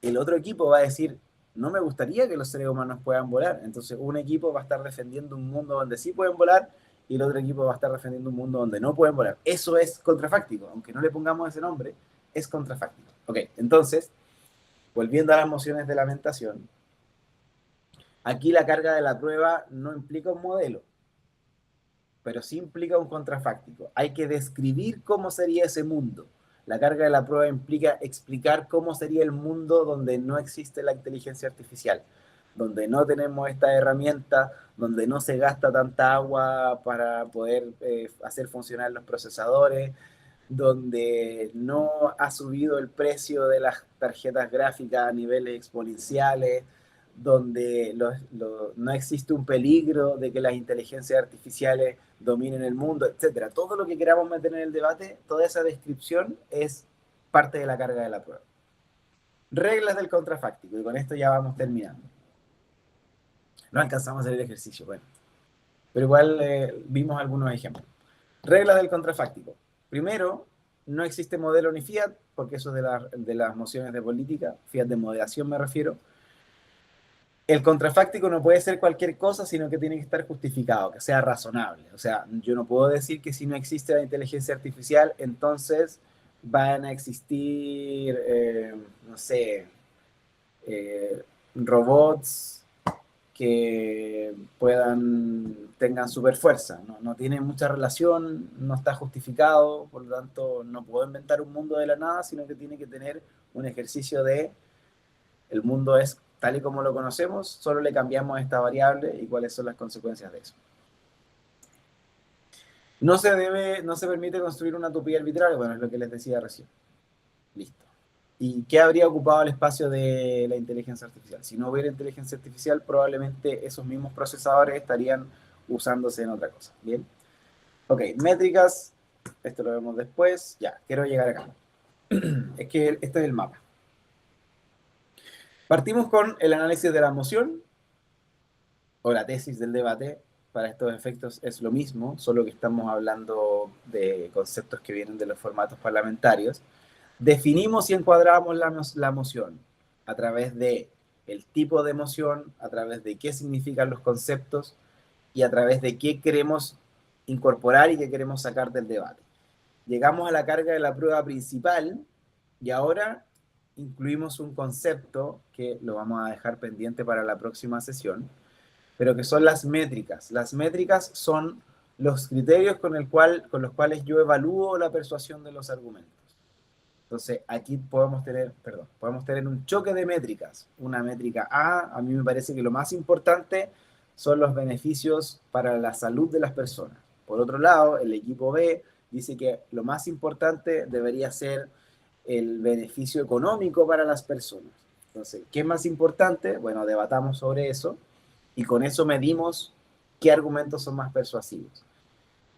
el otro equipo va a decir, no me gustaría que los seres humanos puedan volar. Entonces un equipo va a estar defendiendo un mundo donde sí pueden volar y el otro equipo va a estar defendiendo un mundo donde no pueden volar. Eso es contrafáctico, aunque no le pongamos ese nombre, es contrafáctico. Ok, entonces, volviendo a las mociones de lamentación, aquí la carga de la prueba no implica un modelo, pero sí implica un contrafáctico. Hay que describir cómo sería ese mundo. La carga de la prueba implica explicar cómo sería el mundo donde no existe la inteligencia artificial, donde no tenemos esta herramienta, donde no se gasta tanta agua para poder hacer funcionar los procesadores, donde no ha subido el precio de las tarjetas gráficas a niveles exponenciales, donde no existe un peligro de que las inteligencias artificiales dominen el mundo, etcétera. Todo lo que queramos meter en el debate, toda esa descripción es parte de la carga de la prueba. Reglas del contrafáctico, y con esto ya vamos terminando. No alcanzamos a hacer el ejercicio, bueno, pero igual vimos algunos ejemplos. Reglas del contrafáctico. Primero, no existe modelo ni fiat, porque eso es de las mociones de política, fiat de moderación me refiero. El contrafáctico no puede ser cualquier cosa, sino que tiene que estar justificado, que sea razonable. O sea, yo no puedo decir que si no existe la inteligencia artificial, entonces van a existir, no sé, robots que tengan super fuerza. No tiene mucha relación, no está justificado, por lo tanto no puedo inventar un mundo de la nada, sino que tiene que tener un ejercicio de el mundo es tal y como lo conocemos, solo le cambiamos esta variable y cuáles son las consecuencias de eso. No se permite construir una utopía arbitraria, bueno, es lo que les decía recién. Listo. ¿Y qué habría ocupado el espacio de la inteligencia artificial? Si no hubiera inteligencia artificial, probablemente esos mismos procesadores estarían usándose en otra cosa. ¿Bien? Ok, métricas. Esto lo vemos después. Ya, quiero llegar acá. Es que este es el mapa. Partimos con el análisis de la moción, o la tesis del debate. Para estos efectos es lo mismo, solo que estamos hablando de conceptos que vienen de los formatos parlamentarios. Definimos y encuadramos la moción a través de el tipo de moción, a través de qué significan los conceptos y a través de qué queremos incorporar y qué queremos sacar del debate. Llegamos a la carga de la prueba principal y ahora incluimos un concepto que lo vamos a dejar pendiente para la próxima sesión, pero que son las métricas. Las métricas son los criterios con los cuales yo evalúo la persuasión de los argumentos. Entonces, aquí podemos tener un choque de métricas. Una métrica A mí me parece que lo más importante son los beneficios para la salud de las personas. Por otro lado, el equipo B dice que lo más importante debería ser el beneficio económico para las personas. Entonces, ¿qué es más importante? Bueno, debatamos sobre eso y con eso medimos qué argumentos son más persuasivos.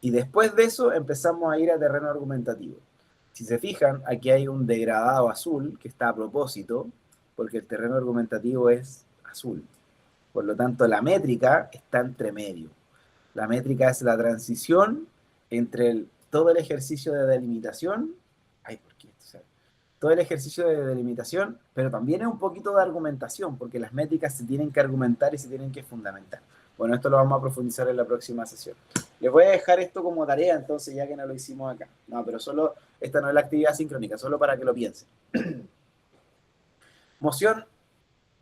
Y después de eso empezamos a ir a terreno argumentativo. Si se fijan, aquí hay un degradado azul que está a propósito, porque el terreno argumentativo es azul. Por lo tanto, la métrica está entre medio. La métrica es la transición entre todo el ejercicio de delimitación, todo el ejercicio de delimitación, pero también es un poquito de argumentación, porque las métricas se tienen que argumentar y se tienen que fundamentar. Bueno, esto lo vamos a profundizar en la próxima sesión. Les voy a dejar esto como tarea, entonces, ya que no lo hicimos acá. No, pero solo, esta no es la actividad sincrónica, solo para que lo piensen. Moción.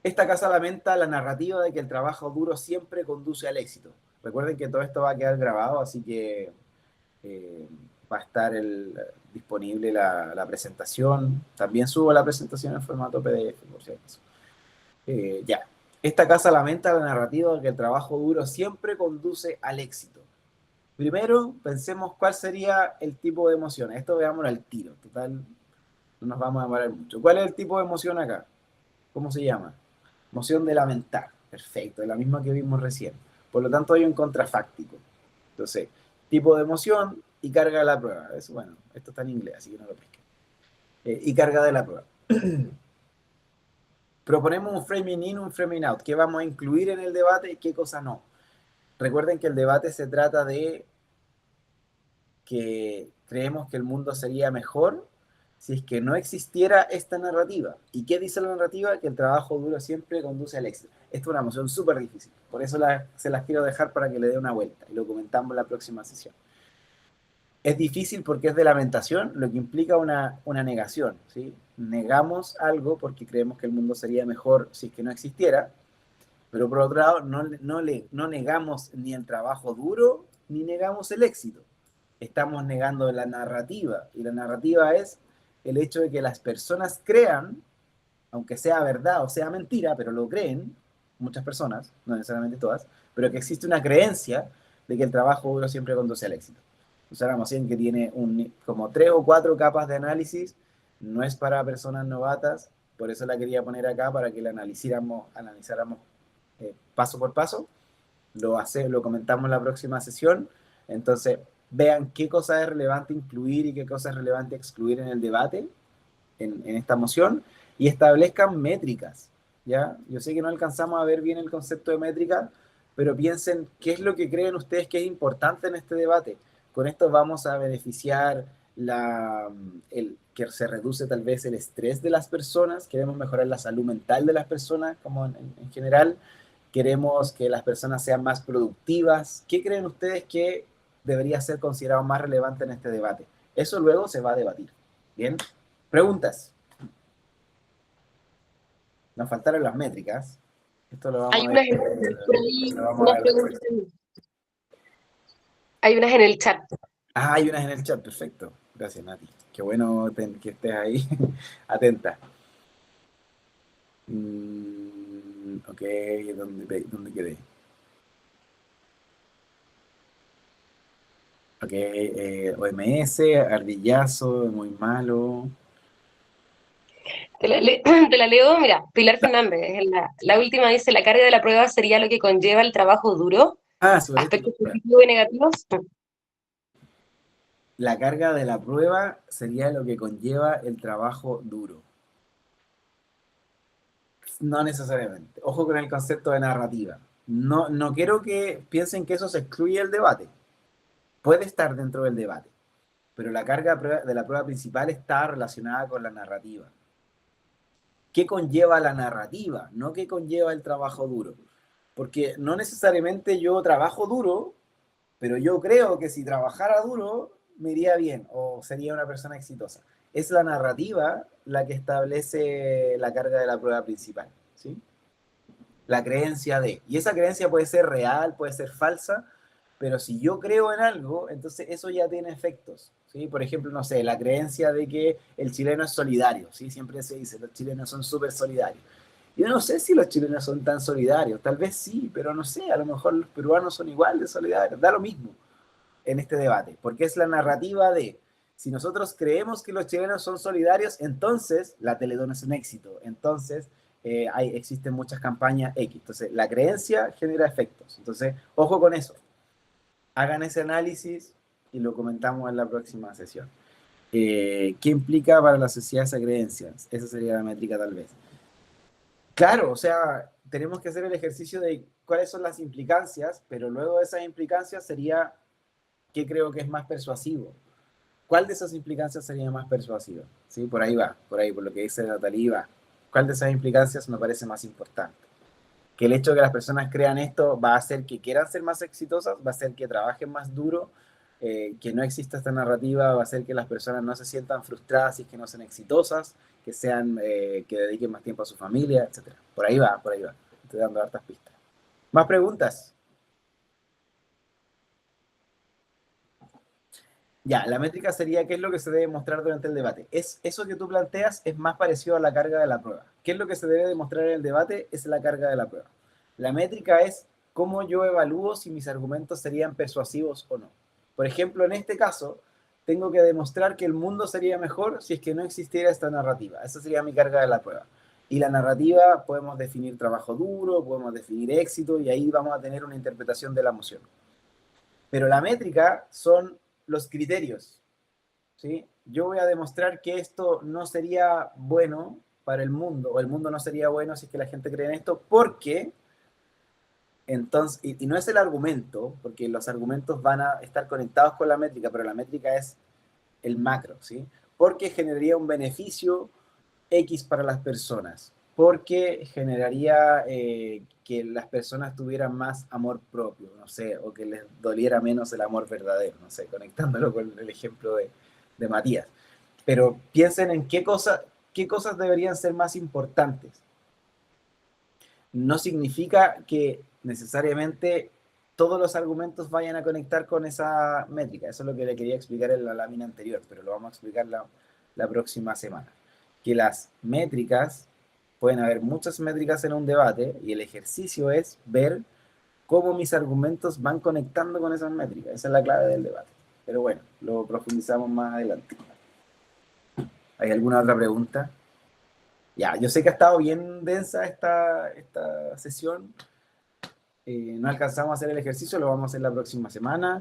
Esta casa lamenta la narrativa de que el trabajo duro siempre conduce al éxito. Recuerden que todo esto va a quedar grabado, así que va a estar disponible la presentación. También subo la presentación en formato PDF, por si acaso. Ya. Esta casa lamenta la narrativa de que el trabajo duro siempre conduce al éxito. Primero, pensemos cuál sería el tipo de emoción. Esto veámoslo al tiro. Total, no nos vamos a demorar mucho. ¿Cuál es el tipo de emoción acá? ¿Cómo se llama? Emoción de lamentar. Perfecto, es la misma que vimos recién. Por lo tanto, hay un contrafáctico. Entonces, tipo de emoción y carga de la prueba. Eso, bueno, esto está en inglés, así que no lo pesquen. Y carga de la prueba. Proponemos un framing in, un framing out. ¿Qué vamos a incluir en el debate y qué cosa no? Recuerden que el debate se trata de que creemos que el mundo sería mejor si es que no existiera esta narrativa. ¿Y qué dice la narrativa? Que el trabajo duro siempre conduce al éxito. Esto es una moción súper difícil. Por eso se las quiero dejar para que le dé una vuelta. Y lo comentamos en la próxima sesión. Es difícil porque es de lamentación, lo que implica una negación, ¿sí? Negamos algo porque creemos que el mundo sería mejor si es que no existiera, pero por otro lado no negamos ni el trabajo duro ni negamos el éxito. Estamos negando la narrativa, y la narrativa es el hecho de que las personas crean, aunque sea verdad o sea mentira, pero lo creen, muchas personas, no necesariamente todas, pero que existe una creencia de que el trabajo duro siempre conduce al éxito. Entonces la moción que tiene como 3 o 4 capas de análisis, no es para personas novatas, por eso la quería poner acá para que la analizáramos paso por paso. Lo comentamos en la próxima sesión. Entonces, vean qué cosa es relevante incluir y qué cosa es relevante excluir en el debate, en esta moción, y establezcan métricas, ¿ya? Yo sé que no alcanzamos a ver bien el concepto de métrica, pero piensen qué es lo que creen ustedes que es importante en este debate. Con esto vamos a beneficiar que se reduce tal vez el estrés de las personas, queremos mejorar la salud mental de las personas, como en general, queremos que las personas sean más productivas. ¿Qué creen ustedes que debería ser considerado más relevante en este debate? Eso luego se va a debatir. ¿Bien? Preguntas. Nos faltaron las métricas. Esto lo vamos Hay a unas ver. por ahí, Lo vamos a unas ver preguntas. después. Hay unas en el chat. Ah, hay unas en el chat, perfecto. Gracias, Nati. Qué bueno que estés ahí, atenta. Ok, ¿dónde quedé? Ok, OMS, ardillazo, muy malo. Te la leo, mira, Pilar Fernández, la última dice, la carga de la prueba sería lo que conlleva el trabajo duro, Sobre esto. aspectos positivos y negativos. La carga de la prueba sería lo que conlleva el trabajo duro. No necesariamente. Ojo con el concepto de narrativa. No quiero que piensen que eso se excluye del debate. Puede estar dentro del debate, pero la carga de la prueba principal está relacionada con la narrativa. ¿Qué conlleva la narrativa? No qué conlleva el trabajo duro. Porque no necesariamente yo trabajo duro, pero yo creo que si trabajara duro me iría bien o sería una persona exitosa. Es la narrativa la que establece la carga de la prueba principal, ¿sí? La creencia de. Y esa creencia puede ser real, puede ser falsa, pero si yo creo en algo, entonces eso ya tiene efectos, ¿sí? Por ejemplo, no sé, la creencia de que el chileno es solidario, ¿sí? Siempre se dice, los chilenos son súper solidarios. Yo no sé si los chilenos son tan solidarios, tal vez sí, pero no sé, a lo mejor los peruanos son igual de solidarios, da lo mismo en este debate, porque es la narrativa de, si nosotros creemos que los chilenos son solidarios, entonces la Teletón es un éxito, entonces existen muchas campañas X, entonces la creencia genera efectos, entonces ojo con eso, hagan ese análisis y lo comentamos en la próxima sesión. ¿Qué implica para la sociedad esa creencia? Esa sería la métrica tal vez. Claro, o sea, tenemos que hacer el ejercicio de cuáles son las implicancias, pero luego de esas implicancias sería qué creo que es más persuasivo. ¿Cuál de esas implicancias sería más persuasiva? ¿Sí? Por ahí va, por ahí, por lo que dice Natalie va. ¿Cuál de esas implicancias me parece más importante? Que el hecho de que las personas crean esto va a hacer que quieran ser más exitosas, va a hacer que trabajen más duro, que no exista esta narrativa, va a hacer que las personas no se sientan frustradas y que no sean exitosas, que que dediquen más tiempo a su familia, etc. Por ahí va, por ahí va. Estoy dando hartas pistas. ¿Más preguntas? Ya, la métrica sería qué es lo que se debe mostrar durante el debate. Eso que tú planteas es más parecido a la carga de la prueba. ¿Qué es lo que se debe demostrar en el debate? Es la carga de la prueba. La métrica es cómo yo evalúo si mis argumentos serían persuasivos o no. Por ejemplo, en este caso, tengo que demostrar que el mundo sería mejor si es que no existiera esta narrativa. Esa sería mi carga de la prueba. Y la narrativa podemos definir trabajo duro, podemos definir éxito, y ahí vamos a tener una interpretación de la emoción. Pero la métrica son los criterios, ¿sí? Yo voy a demostrar que esto no sería bueno para el mundo, o el mundo no sería bueno si es que la gente cree en esto, porque entonces, y no es el argumento, porque los argumentos van a estar conectados con la métrica, pero la métrica es el macro, ¿sí? Porque generaría un beneficio X para las personas, porque generaría que las personas tuvieran más amor propio, no sé, o que les doliera menos el amor verdadero, no sé, conectándolo con el ejemplo de Matías. Pero piensen en qué cosas deberían ser más importantes. No significa que necesariamente todos los argumentos vayan a conectar con esa métrica. Eso es lo que le quería explicar en la lámina anterior, pero lo vamos a explicar la próxima semana. Que las métricas, pueden haber muchas métricas en un debate, y el ejercicio es ver cómo mis argumentos van conectando con esas métricas. Esa es la clave del debate. Pero bueno, lo profundizamos más adelante. ¿Hay alguna otra pregunta? Ya, yo sé que ha estado bien densa esta sesión. No alcanzamos a hacer el ejercicio, lo vamos a hacer la próxima semana.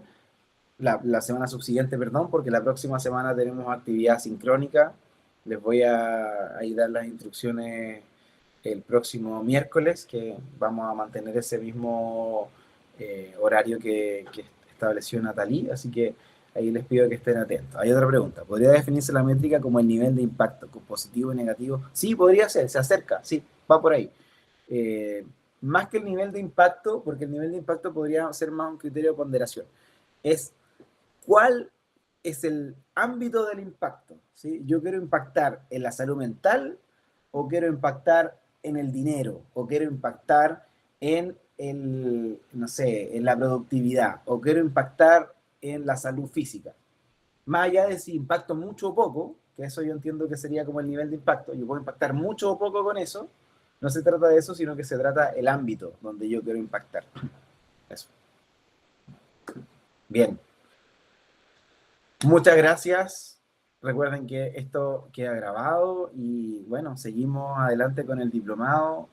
La semana subsiguiente, perdón, porque la próxima semana tenemos actividad sincrónica. Les voy a dar las instrucciones el próximo miércoles, que vamos a mantener ese mismo horario que estableció Natalie, así que ahí les pido que estén atentos. Hay otra pregunta. ¿Podría definirse la métrica como el nivel de impacto, con positivo y negativo? Sí, podría ser, se acerca, sí, va por ahí. Más que el nivel de impacto, porque el nivel de impacto podría ser más un criterio de ponderación. Es cuál es el ámbito del impacto, ¿sí? Yo quiero impactar en la salud mental, o quiero impactar en el dinero, o quiero impactar en no sé, en la productividad, o quiero impactar en la salud física. Más allá de si impacto mucho o poco, que eso yo entiendo que sería como el nivel de impacto, yo puedo impactar mucho o poco con eso, no se trata de eso, sino que se trata del ámbito donde yo quiero impactar. Eso. Bien. Muchas gracias. Recuerden que esto queda grabado y bueno, seguimos adelante con el diplomado.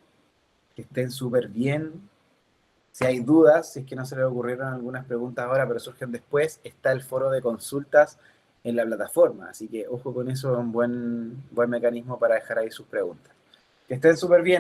Que estén súper bien. Si hay dudas, si es que no se les ocurrieron algunas preguntas ahora, pero surgen después, está el foro de consultas en la plataforma. Así que ojo con eso, es un buen mecanismo para dejar ahí sus preguntas. Que estén súper bien.